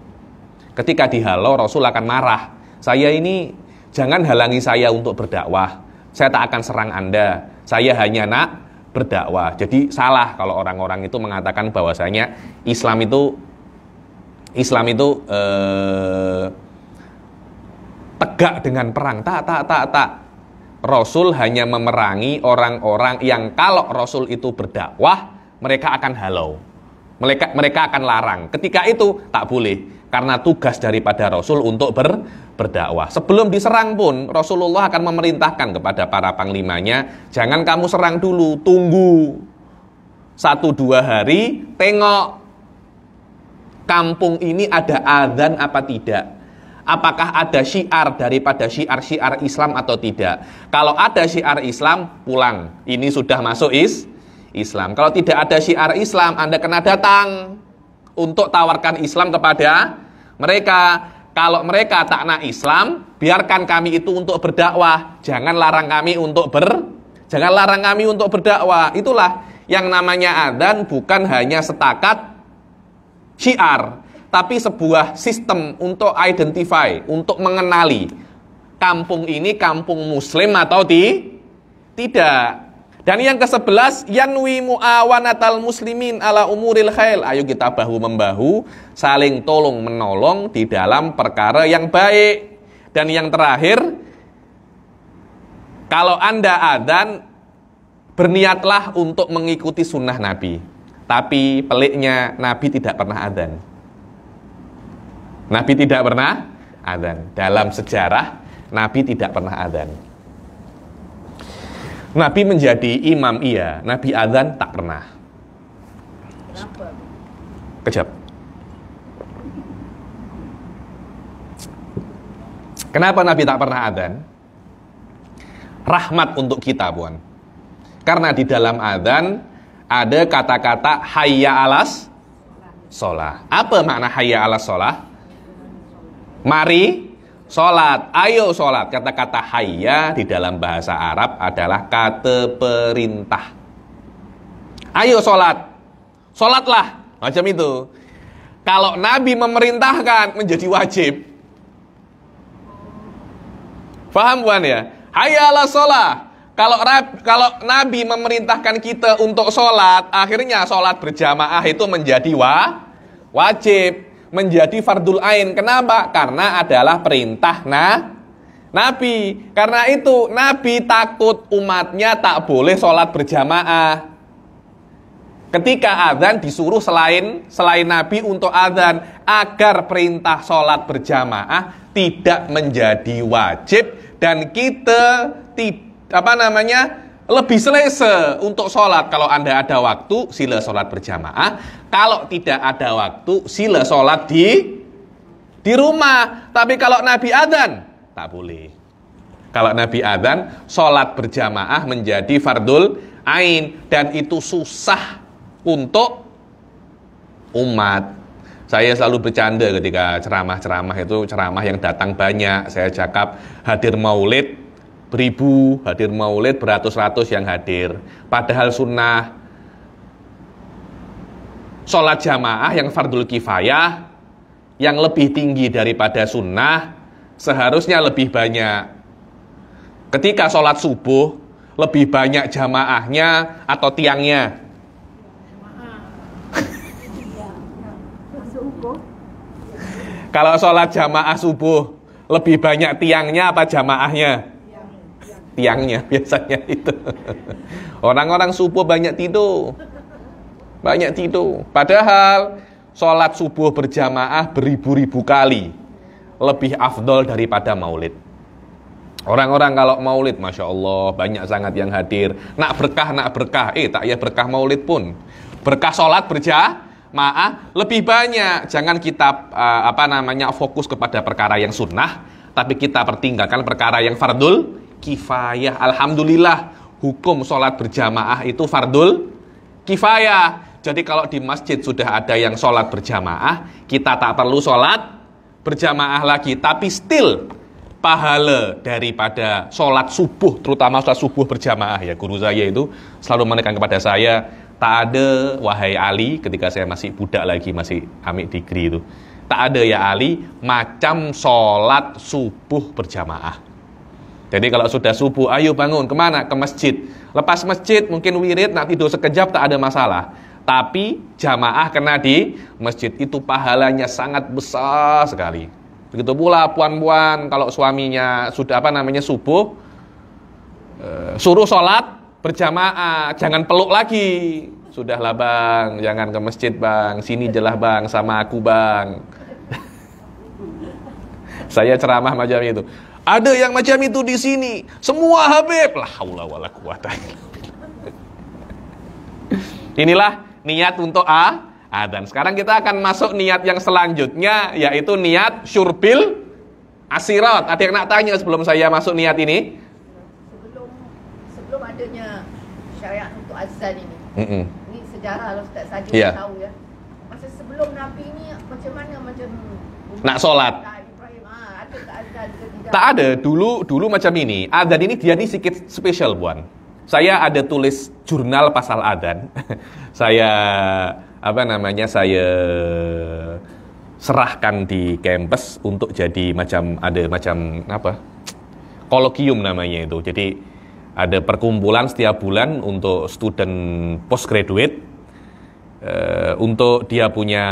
Ketika dihalau, Rasul akan marah. Saya ini jangan halangi saya untuk berdakwah. Saya tak akan serang Anda. Saya hanya nak berdakwah. Jadi salah kalau orang-orang itu mengatakan bahwasanya Islam itu tegak dengan perang. Tak. Rasul hanya memerangi orang-orang yang kalau Rasul itu berdakwah, mereka akan halau. Mereka akan larang. Ketika itu tak boleh, karena tugas daripada Rasul untuk berdakwah. Sebelum diserang pun Rasulullah akan memerintahkan kepada para panglimanya, jangan kamu serang dulu, tunggu 1-2 hari, tengok kampung ini ada adzan apa tidak. Apakah ada syiar daripada syiar-syiar Islam atau tidak. Kalau ada syiar Islam, pulang. Ini sudah masuk Islam. Kalau tidak ada syiar Islam, Anda kena datang untuk tawarkan Islam kepada mereka. Kalau mereka tak nak Islam, biarkan kami itu untuk berdakwah. Jangan larang kami untuk berdakwah. Itulah yang namanya adzan, bukan hanya setakat syiar, tapi sebuah sistem untuk identify, untuk mengenali kampung ini kampung Muslim atau tidak. Dan yang ke-11, yanwi muawanatal muslimin ala umuril khair. Ayo kita bahu-membahu, saling tolong menolong di dalam perkara yang baik. Dan yang terakhir, kalau Anda adzan, berniatlah untuk mengikuti sunnah Nabi. Tapi peliknya, Nabi tidak pernah adzan. Nabi tidak pernah adzan. Dalam sejarah, Nabi tidak pernah adzan. Nabi menjadi imam iya, Nabi adzan tak pernah. Kenapa? Kejap. Kenapa Nabi tak pernah adzan? Rahmat untuk kita, Puan. Karena di dalam adzan ada kata-kata hayya alas sholah. Apa makna hayya alas sholah? Mari sholat, ayo sholat. Kata-kata hayya di dalam bahasa Arab adalah kata perintah. Ayo sholat, sholatlah, macam itu. Kalau Nabi memerintahkan menjadi wajib. Paham bukan ya? Hayya ala sholat. Kalau Nabi memerintahkan kita untuk sholat, akhirnya sholat berjamaah itu menjadi wajib, menjadi fardul ain. Kenapa? Karena adalah perintah Nabi. Karena itu Nabi takut umatnya tak boleh sholat berjamaah. Ketika adzan disuruh selain Nabi untuk adzan agar perintah sholat berjamaah tidak menjadi wajib dan kita lebih selesa untuk sholat. Kalau Anda ada waktu, sila sholat berjamaah. Kalau tidak ada waktu, sila sholat di rumah. Tapi kalau Nabi adzan, tak boleh. Kalau Nabi adzan, sholat berjamaah menjadi fardul ain. Dan itu susah untuk umat. Saya selalu bercanda ketika ceramah-ceramah itu, ceramah yang datang banyak. Saya cakap hadir maulid beribu, hadir maulid beratus-ratus yang hadir. Padahal sunnah sholat jamaah yang fardul kifayah yang lebih tinggi daripada sunnah seharusnya lebih banyak. Ketika sholat subuh lebih banyak jamaahnya atau tiangnya? Kalau sholat jamaah subuh lebih banyak tiangnya apa jamaahnya? Tiangnya biasanya itu. Orang-orang subuh banyak tidur. Padahal sholat subuh berjamaah beribu-ribu kali lebih afdol daripada maulid. Orang-orang kalau maulid, Masya Allah, banyak sangat yang hadir. Nak berkah. Tak ya berkah maulid pun. Berkah sholat berjamaah lebih banyak. Jangan kita fokus kepada perkara yang sunnah, tapi kita pertinggalkan perkara yang fardul kifayah. Alhamdulillah, hukum sholat berjamaah itu fardul kifayah. Jadi kalau di masjid sudah ada yang sholat berjamaah, kita tak perlu sholat berjamaah lagi. Tapi still pahala daripada sholat subuh, terutama sholat subuh berjamaah ya. Guru saya itu selalu menekan kepada saya, tak ada wahai Ali, ketika saya masih budak lagi, masih ambil degree itu, tak ada ya Ali macam sholat subuh berjamaah. Jadi kalau sudah subuh, ayo bangun, kemana? Ke masjid. Lepas masjid mungkin wirid, nak tidur sekejap tak ada masalah. Tapi jamaah kena di masjid itu pahalanya sangat besar sekali. Begitu pula puan-puan kalau suaminya sudah subuh, suruh sholat berjamaah, jangan peluk lagi. Sudahlah bang, jangan ke masjid bang, sini jelah bang sama aku bang. Saya ceramah macam itu. Ada yang macam itu di sini, semua Habib. La haula wala quwata illa billah. Inilah niat untuk adzan. Sekarang kita akan masuk niat yang selanjutnya, yaitu niat syurbil asirat. Ada yang nak tanya sebelum saya masuk niat ini? Sebelum adanya syariat untuk azan ini. Ini sejarah lah Ustaz saja tahu ya. Masa sebelum Nabi ini macam nak solat? Ibrahim ada tak azan ke tidak? Tak ada. Dulu macam ini. Adzan ini dia ni sedikit spesial buan. Saya ada tulis jurnal pasal adzan. Saya saya serahkan di kampus untuk jadi kolokium namanya itu. Jadi ada perkumpulan setiap bulan untuk student postgraduate, untuk dia punya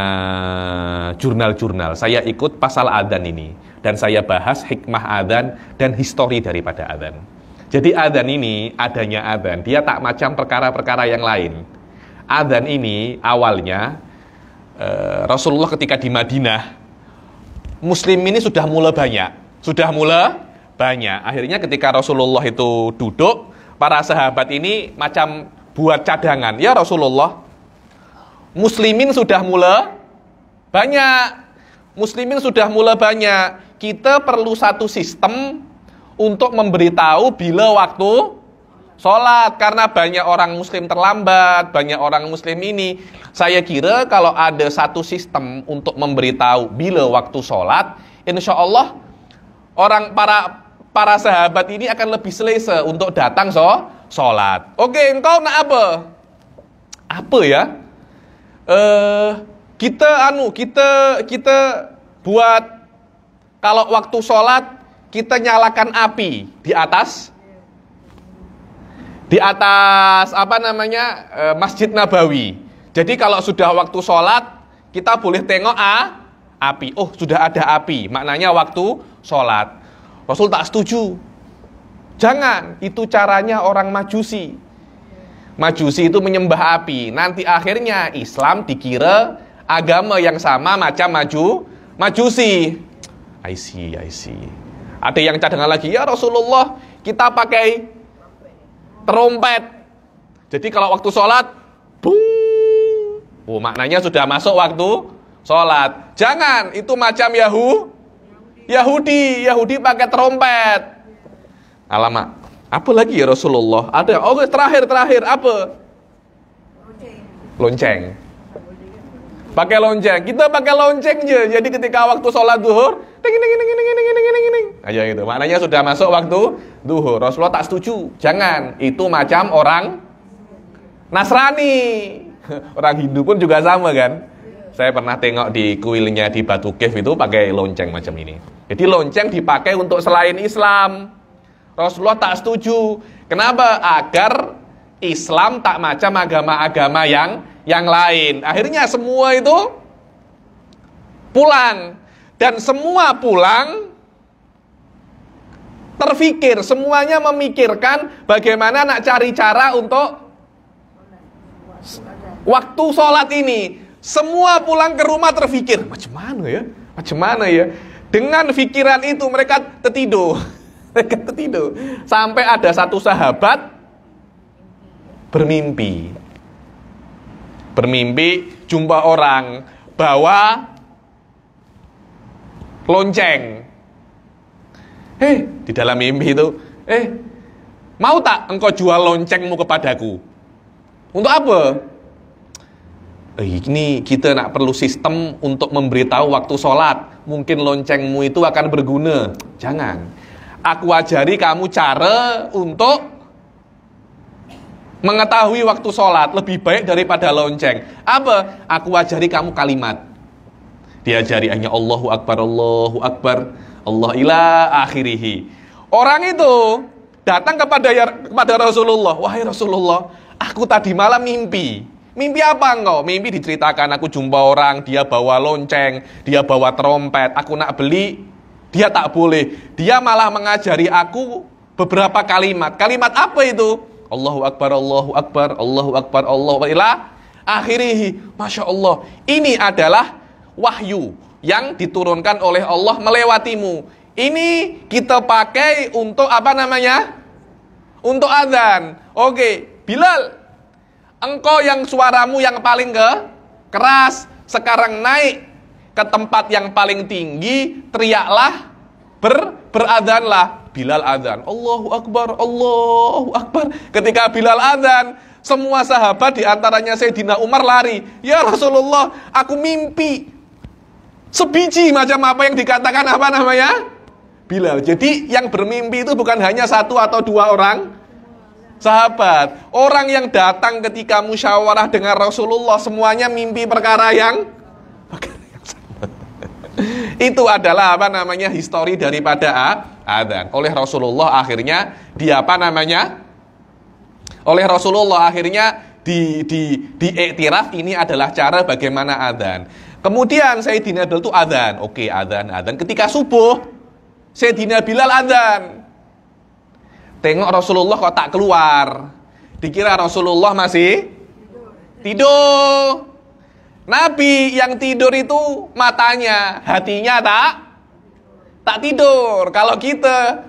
jurnal-jurnal. Saya ikut pasal adzan ini dan saya bahas hikmah adzan dan histori daripada adzan. Jadi adzan ini, adanya adzan, dia tak macam perkara-perkara yang lain. Adzan ini awalnya Rasulullah ketika di Madinah, Muslim ini sudah mulai banyak. Akhirnya ketika Rasulullah itu duduk, para sahabat ini macam buat cadangan. Ya Rasulullah, Muslimin sudah mulai banyak. Kita perlu satu sistem untuk memberitahu bila waktu sholat, karena banyak orang muslim terlambat, banyak orang muslim ini. Saya kira kalau ada satu sistem untuk memberitahu bila waktu sholat, insya Allah para sahabat ini akan lebih selesa untuk datang sholat. Oke, engkau nak apa? Apa ya? Kita buat kalau waktu sholat kita nyalakan api di atas Masjid Nabawi. Jadi kalau sudah waktu sholat kita boleh tengok api. Oh, sudah ada api, maknanya waktu sholat. Rasul tak setuju. Jangan, itu caranya orang Majusi. Majusi itu menyembah api. Nanti akhirnya Islam dikira agama yang sama macam Majusi. I see. Ada yang cadangan lagi, ya Rasulullah, kita pakai trompet. Jadi kalau waktu sholat, bung. Oh, maknanya sudah masuk waktu sholat. Jangan, itu macam Yahudi pakai trompet. Alamak, apa lagi ya Rasulullah? Ada, terakhir, apa? Lonceng. Pakai lonceng, kita pakai lonceng aja. Jadi ketika waktu sholat zuhur, ding, aja gitu. Maknanya sudah masuk waktu zuhur. Rasulullah tak setuju. Jangan, itu macam orang Nasrani. Orang Hindu pun juga sama kan. Saya pernah tengok di kuilnya di Batu Cave itu pakai lonceng macam ini. Jadi lonceng dipakai untuk selain Islam. Rasulullah tak setuju. Kenapa? Agar Islam tak macam agama-agama yang lain. Akhirnya semua itu pulang. Dan semua pulang terfikir. Semuanya memikirkan bagaimana nak cari cara untuk waktu sholat ini. Semua pulang ke rumah terfikir, macam mana ya? Dengan pikiran itu mereka tertidur. Sampai ada satu sahabat bermimpi jumpa orang bawa lonceng. Di dalam mimpi itu, mau tak engkau jual loncengmu kepadaku? Untuk apa? Ini kita nak perlu sistem untuk memberitahu waktu sholat. Mungkin loncengmu itu akan berguna. Jangan. Aku ajari kamu cara untuk mengetahui waktu sholat. Lebih baik daripada lonceng. Apa? Aku ajari kamu kalimat. Diajari hanya Allahu Akbar, Allah ila akhirihi. Orang itu datang kepada Rasulullah. Wahai Rasulullah, aku tadi malam mimpi. Mimpi apa engkau? Mimpi diceritakan aku jumpa orang, dia bawa lonceng, dia bawa trompet, aku nak beli, dia tak boleh. Dia malah mengajari aku beberapa kalimat. Kalimat apa itu? Allahu Akbar, Allahu ila akhirihi. Masya Allah, ini adalah wahyu yang diturunkan oleh Allah melewatimu. Ini kita pakai untuk apa namanya? Untuk azan. Oke, Bilal, engkau yang suaramu yang paling keras, sekarang naik ke tempat yang paling tinggi, teriaklah, berazanlah. Bilal azan, Allahu Akbar. Ketika Bilal azan, semua sahabat diantaranya Sayyidina Umar lari. Ya Rasulullah, aku mimpi sebiji macam apa yang dikatakan apa namanya? Bilal. Jadi yang bermimpi itu bukan hanya satu atau dua orang sahabat. Orang yang datang ketika musyawarah dengan Rasulullah semuanya mimpi perkara yang sama. Itu adalah apa namanya? Histori daripada adzan. Oleh Rasulullah akhirnya diiktiraf ini adalah cara bagaimana adzan. Kemudian Sayyidina Bilal itu adzan. Oke, adzan. Ketika subuh Sayyidina Bilal adzan. Tengok Rasulullah kok tak keluar. Dikira Rasulullah masih tidur. Nabi yang tidur itu matanya, hatinya tak tidur. Kalau kita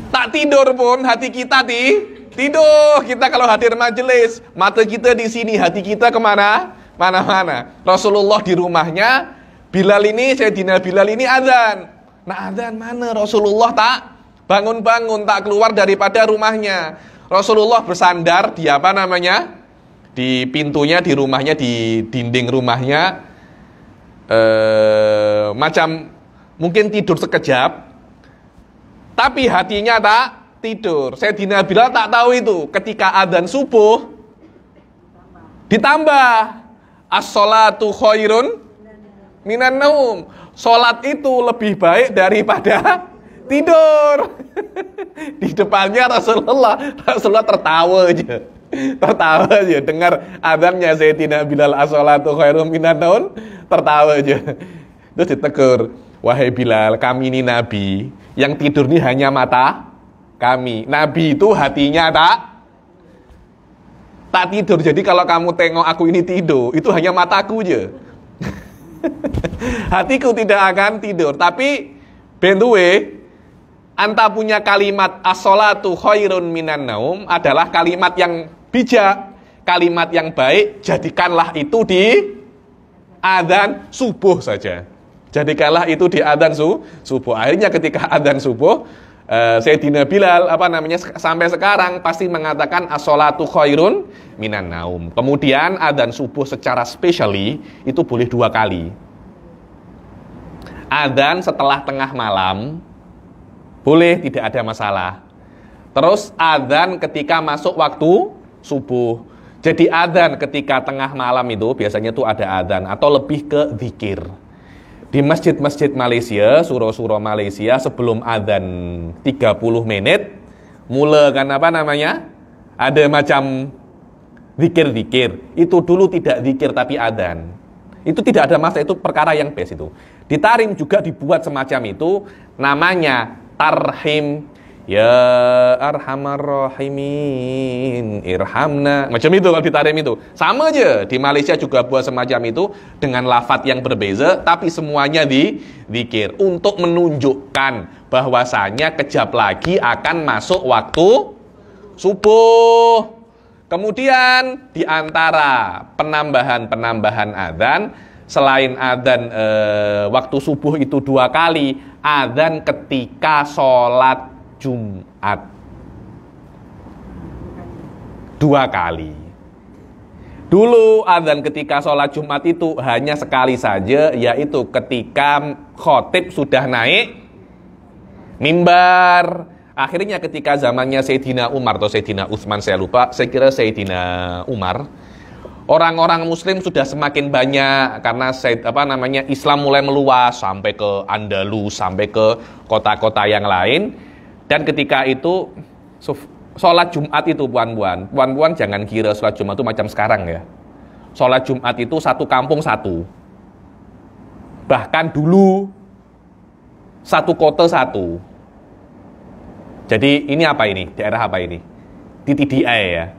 tak tidur pun hati kita tidur. Kita kalau hadir majelis, mata kita di sini, hati kita kemana? Mana-mana. Rasulullah di rumahnya, Sayyidina Bilal ini azan. Nah azan mana? Rasulullah tak bangun-bangun, tak keluar daripada rumahnya. Rasulullah bersandar di apa namanya? Di pintunya, di rumahnya, di dinding rumahnya, macam mungkin tidur sekejap, tapi hatinya tak tidur. Sayyidina Bilal tak tahu itu. Ketika adzan subuh ditambah as-sholatu khairun minan naum. Salat itu lebih baik daripada tidur. Di depannya Rasulullah tertawa aja dengar adzannya Sayyidina Bilal as-sholatu khairun minan naum, tertawa aja. Terus ditegur, wahai Bilal, kami ini nabi, yang tidur ini hanya mata kami. Nabi itu hatinya tak tidur. Jadi kalau kamu tengok aku ini tidur, itu hanya mataku aja. Hatiku tidak akan tidur. Tapi by the way, anta punya kalimat as-sholatu khairun minan naum adalah kalimat yang bijak, kalimat yang baik. Jadikanlah itu di adzan subuh saja. Jadikanlah itu di adzan subuh. Akhirnya ketika adzan subuh, Sayyidina Bilal sampai sekarang pasti mengatakan as-sholatu khairun minan naum. Kemudian adzan subuh secara spesiali itu boleh 2 kali. Adzan setelah tengah malam boleh, tidak ada masalah. Terus adzan ketika masuk waktu subuh. Jadi adzan ketika tengah malam itu biasanya tuh ada adzan atau lebih ke zikir. Di masjid-masjid Malaysia, surau-surau Malaysia, sebelum adzan 30 menit, mula kan ada macam zikir-zikir. Itu dulu tidak zikir tapi adzan. Itu tidak ada masalah, itu perkara yang best itu. Di Tarim juga dibuat semacam itu, namanya tarhim. Ya arhamar rahimin irhamna. Macam itu kalau di Tarim itu. Sama aja, di Malaysia juga buat semacam itu dengan lafaz yang berbeza, tapi semuanya di zikir untuk menunjukkan bahwasanya kejap lagi akan masuk waktu subuh. Kemudian di antara penambahan adzan, selain adzan waktu subuh itu 2 kali, adzan ketika sholat Jumat 2 kali. Dulu adzan ketika sholat Jumat itu hanya sekali saja, yaitu ketika khotib sudah naik mimbar. Akhirnya ketika zamannya Sayyidina Umar atau Sayyidina Utsman, saya lupa, saya kira Sayyidina Umar, orang-orang muslim sudah semakin banyak karena Islam mulai meluas sampai ke Andalus, sampai ke kota-kota yang lain. Dan ketika itu sholat Jumat itu puan-puan jangan kira sholat Jumat itu macam sekarang ya. Sholat Jumat itu satu kampung satu. Bahkan dulu satu kota satu. Jadi ini apa ini? Daerah apa ini? Di TDI ya.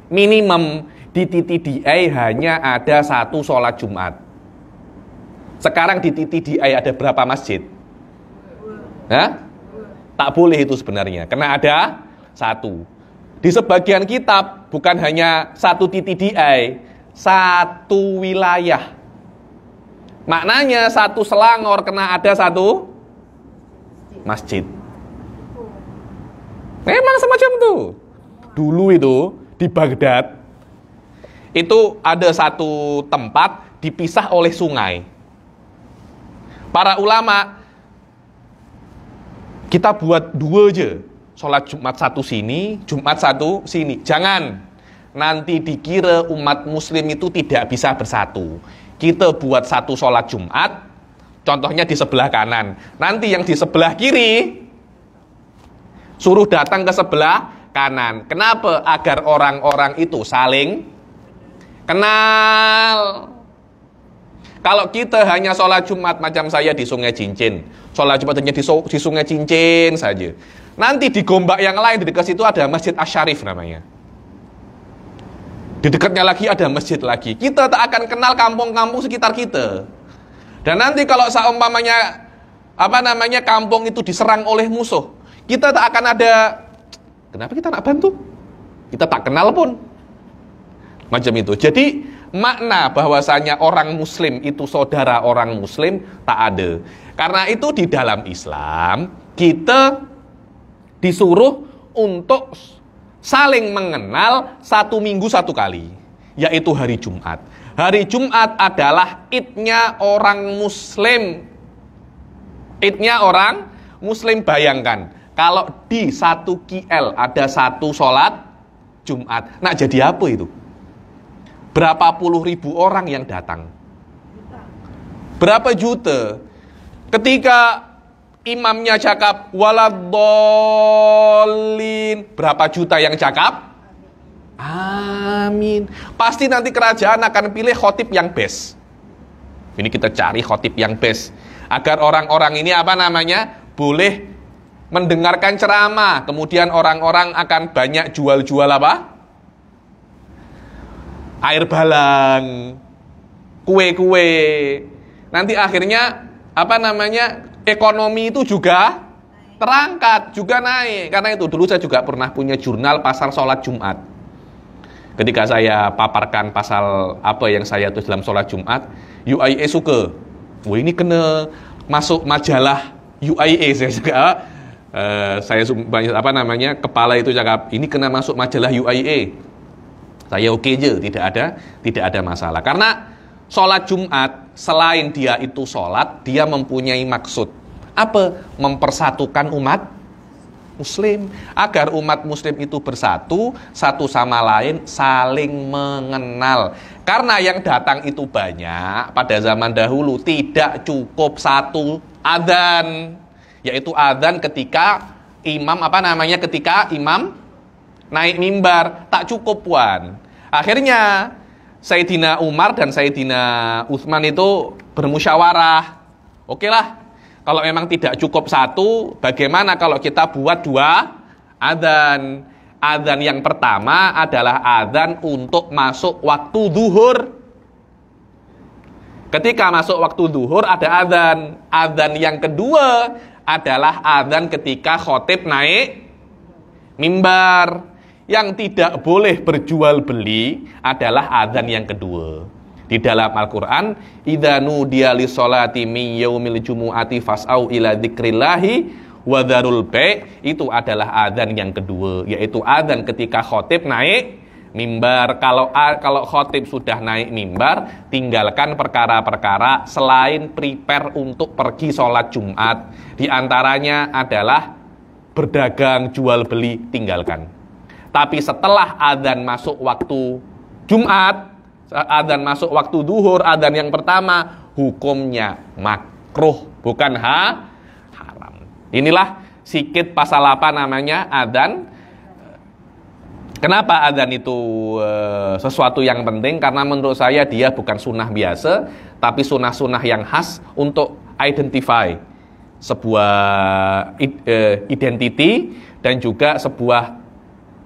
Minimum di TDI hanya ada 1 sholat Jumat. Sekarang di TDI ada berapa masjid? Hah? Tak boleh itu sebenarnya, karena ada 1. Di sebagian kitab bukan hanya 1 TDI, 1 wilayah. Maknanya 1 Selangor kena ada 1 masjid. Memang semacam itu. Dulu itu di Baghdad itu ada 1 tempat dipisah oleh sungai. Para ulama, kita buat 2 aja. Sholat Jumat 1 sini, Jumat 1 sini. Jangan nanti dikira umat muslim itu tidak bisa bersatu. Kita buat 1 sholat Jumat, contohnya di sebelah kanan. Nanti yang di sebelah kiri suruh datang ke sebelah kanan. Kenapa? Agar orang-orang itu saling kenal. Kalau kita hanya sholat Jumat macam saya di Sungai Cincin, sholat Jumat hanya di Sungai Cincin saja. Nanti di Gombak yang lain, di dekat situ ada Masjid Asy-Syarif namanya. Di dekatnya lagi ada masjid lagi. Kita tak akan kenal kampung-kampung sekitar kita. Dan nanti kalau seumpamanya kampung itu diserang oleh musuh, kita tak akan ada, kenapa kita nak bantu? Kita tak kenal pun. Macam itu. Jadi makna bahwasanya orang muslim itu saudara orang muslim tak ada. Karena itu di dalam Islam kita disuruh untuk saling mengenal 1 minggu 1 kali, yaitu hari Jumat. Hari Jumat adalah idnya orang muslim. Idnya orang muslim. Bayangkan kalau di 1 KL ada 1 sholat Jumat. Nah jadi apa itu? Berapa puluh ribu orang yang datang? Berapa juta? Ketika imamnya cakap waladhdallin, berapa juta yang cakap? Amin. Pasti nanti kerajaan akan pilih khotib yang best. Ini kita cari khotib yang best. Agar orang-orang ini apa namanya? Boleh mendengarkan ceramah. Kemudian orang-orang akan banyak jual-jual apa? Air balang, kue-kue. Nanti akhirnya apa namanya? Ekonomi itu juga terangkat, juga naik. Karena itu dulu saya juga pernah punya jurnal pasal sholat Jumat. Ketika saya paparkan pasal apa yang saya tulis dalam sholat Jumat, UIA suka. Wah, ini kena masuk majalah UIA. Saya juga saya apa namanya, kepala itu cakap ini kena masuk majalah UIA. Saya oke aja, tidak ada masalah. Karena sholat Jumat selain dia itu sholat, dia mempunyai maksud apa? Mempersatukan umat Muslim, agar umat Muslim itu bersatu, satu sama lain, saling mengenal. Karena yang datang itu banyak. Pada zaman dahulu tidak cukup satu adzan, yaitu adzan ketika imam ketika imam naik mimbar, tak cukup puan. Akhirnya Sayyidina Umar dan Sayyidina Utsman itu bermusyawarah. Oke lah, kalau memang tidak cukup satu, bagaimana kalau kita buat dua adzan? Adzan yang pertama adalah adzan untuk masuk waktu zuhur. Ketika masuk waktu zuhur ada adzan. Adzan yang kedua adalah adzan ketika khatib naik mimbar. Yang tidak boleh berjual beli adalah adzan yang kedua. Di dalam Al-Quran, idza nudiya lis-sholati min yaumil jumu'ati fas'au ila dzikrillahi wa dzarul bai', itu adalah adzan yang kedua, yaitu adzan ketika khatib naik mimbar. Kalau khatib sudah naik mimbar, tinggalkan perkara-perkara selain prepare untuk pergi sholat Jumat. Di antaranya adalah berdagang, jual beli, tinggalkan. Tapi setelah adzan masuk waktu Jumat, adzan masuk waktu zuhur, adzan yang pertama, hukumnya makruh, bukan haram. Inilah sikit pasal apa namanya adzan. Kenapa adzan itu sesuatu yang penting? Karena menurut saya dia bukan sunnah biasa, tapi sunnah-sunnah yang khas untuk identify sebuah identity dan juga sebuah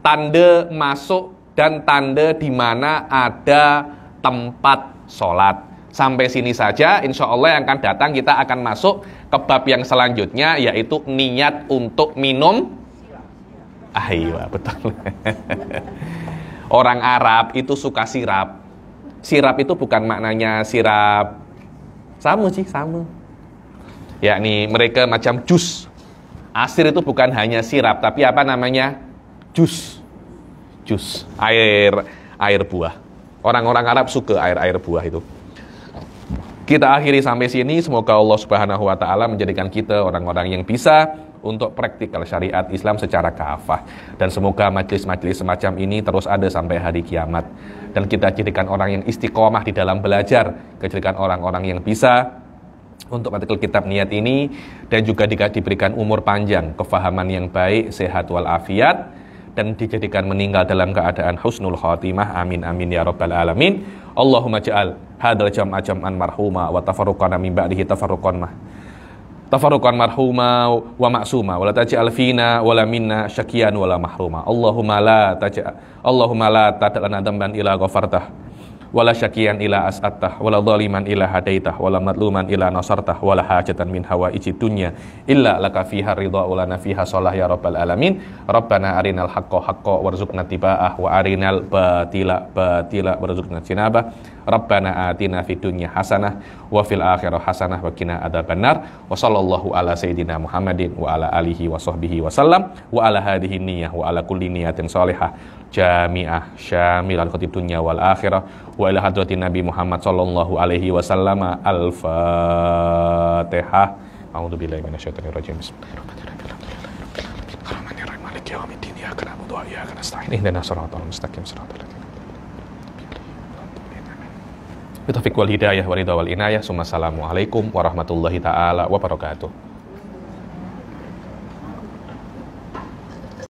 tanda masuk dan tanda di mana ada tempat sholat. Sampai sini saja, insya Allah yang akan datang kita akan masuk ke bab yang selanjutnya, yaitu niat untuk minum. Iya, betul. Orang Arab itu suka sirap. Sirap itu bukan maknanya sirap sama. Yakni mereka macam jus. Asir itu bukan hanya sirap, tapi apa namanya? Jus, air buah. Orang-orang Arab suka air buah itu. Kita akhiri sampai sini. Semoga Allah Subhanahu wa taala menjadikan kita orang-orang yang bisa untuk praktikal syariat Islam secara kafah, dan semoga majelis-majelis semacam ini terus ada sampai hari kiamat, dan kita jadikan orang yang istiqomah di dalam belajar, jadikan orang-orang yang bisa untuk praktikal kitab niat ini, dan juga diberikan umur panjang, kefahaman yang baik, sehat walafiat, dan dijadikan meninggal dalam keadaan husnul khatimah. Amin amin ya rabbal alamin. Allahumma ja'al hadzal jam'a jam'an marhuma wa tafarruqana min ba'dihi tafarruqan marhuma wa ma'suma wa la taj'al fina wa la minna syakiyan wa la mahruma. Allahumma la tad'alna dhanban ila ghafartah wala syakiyan ila as'attah wala dhaliman ila hadaitah wala madluman ila nasartah wala hajatan min hawaiji dunya illa laka fiha ridha wa lana fiha shalah ya rabbal alamin. Rabbana arinal haqqo haqqo warzuqna tiba'ah wa arinal batila warzuqna jinabah. Rabbana atina fid dunya hasanah wa fil akhirati hasanah wa qina adzabannar. Wa sallallahu ala sayidina Muhammadin wa ala alihi wa sahbihi wa sallam wa ala hadhihi niyyah wa ala kulli niyatin shalihah jami'ah syamilan khatib dunya wal akhirah wa ila hadratin Nabi Muhammad sallallahu alaihi wasallam. Al-Fatihah. A'udzubillahi minasyaitonir rajim. Bismillahirrahmanirrahim. Maliki yaumiddin. Iyyaka na'budu wa iyyaka nasta'in. Ihdinas siratal mustaqim. Siratal ladzina Bitaufiq wal hidayah wa ridha wal inayah. Assalamualaikum warahmatullahi taala wabarakatuh.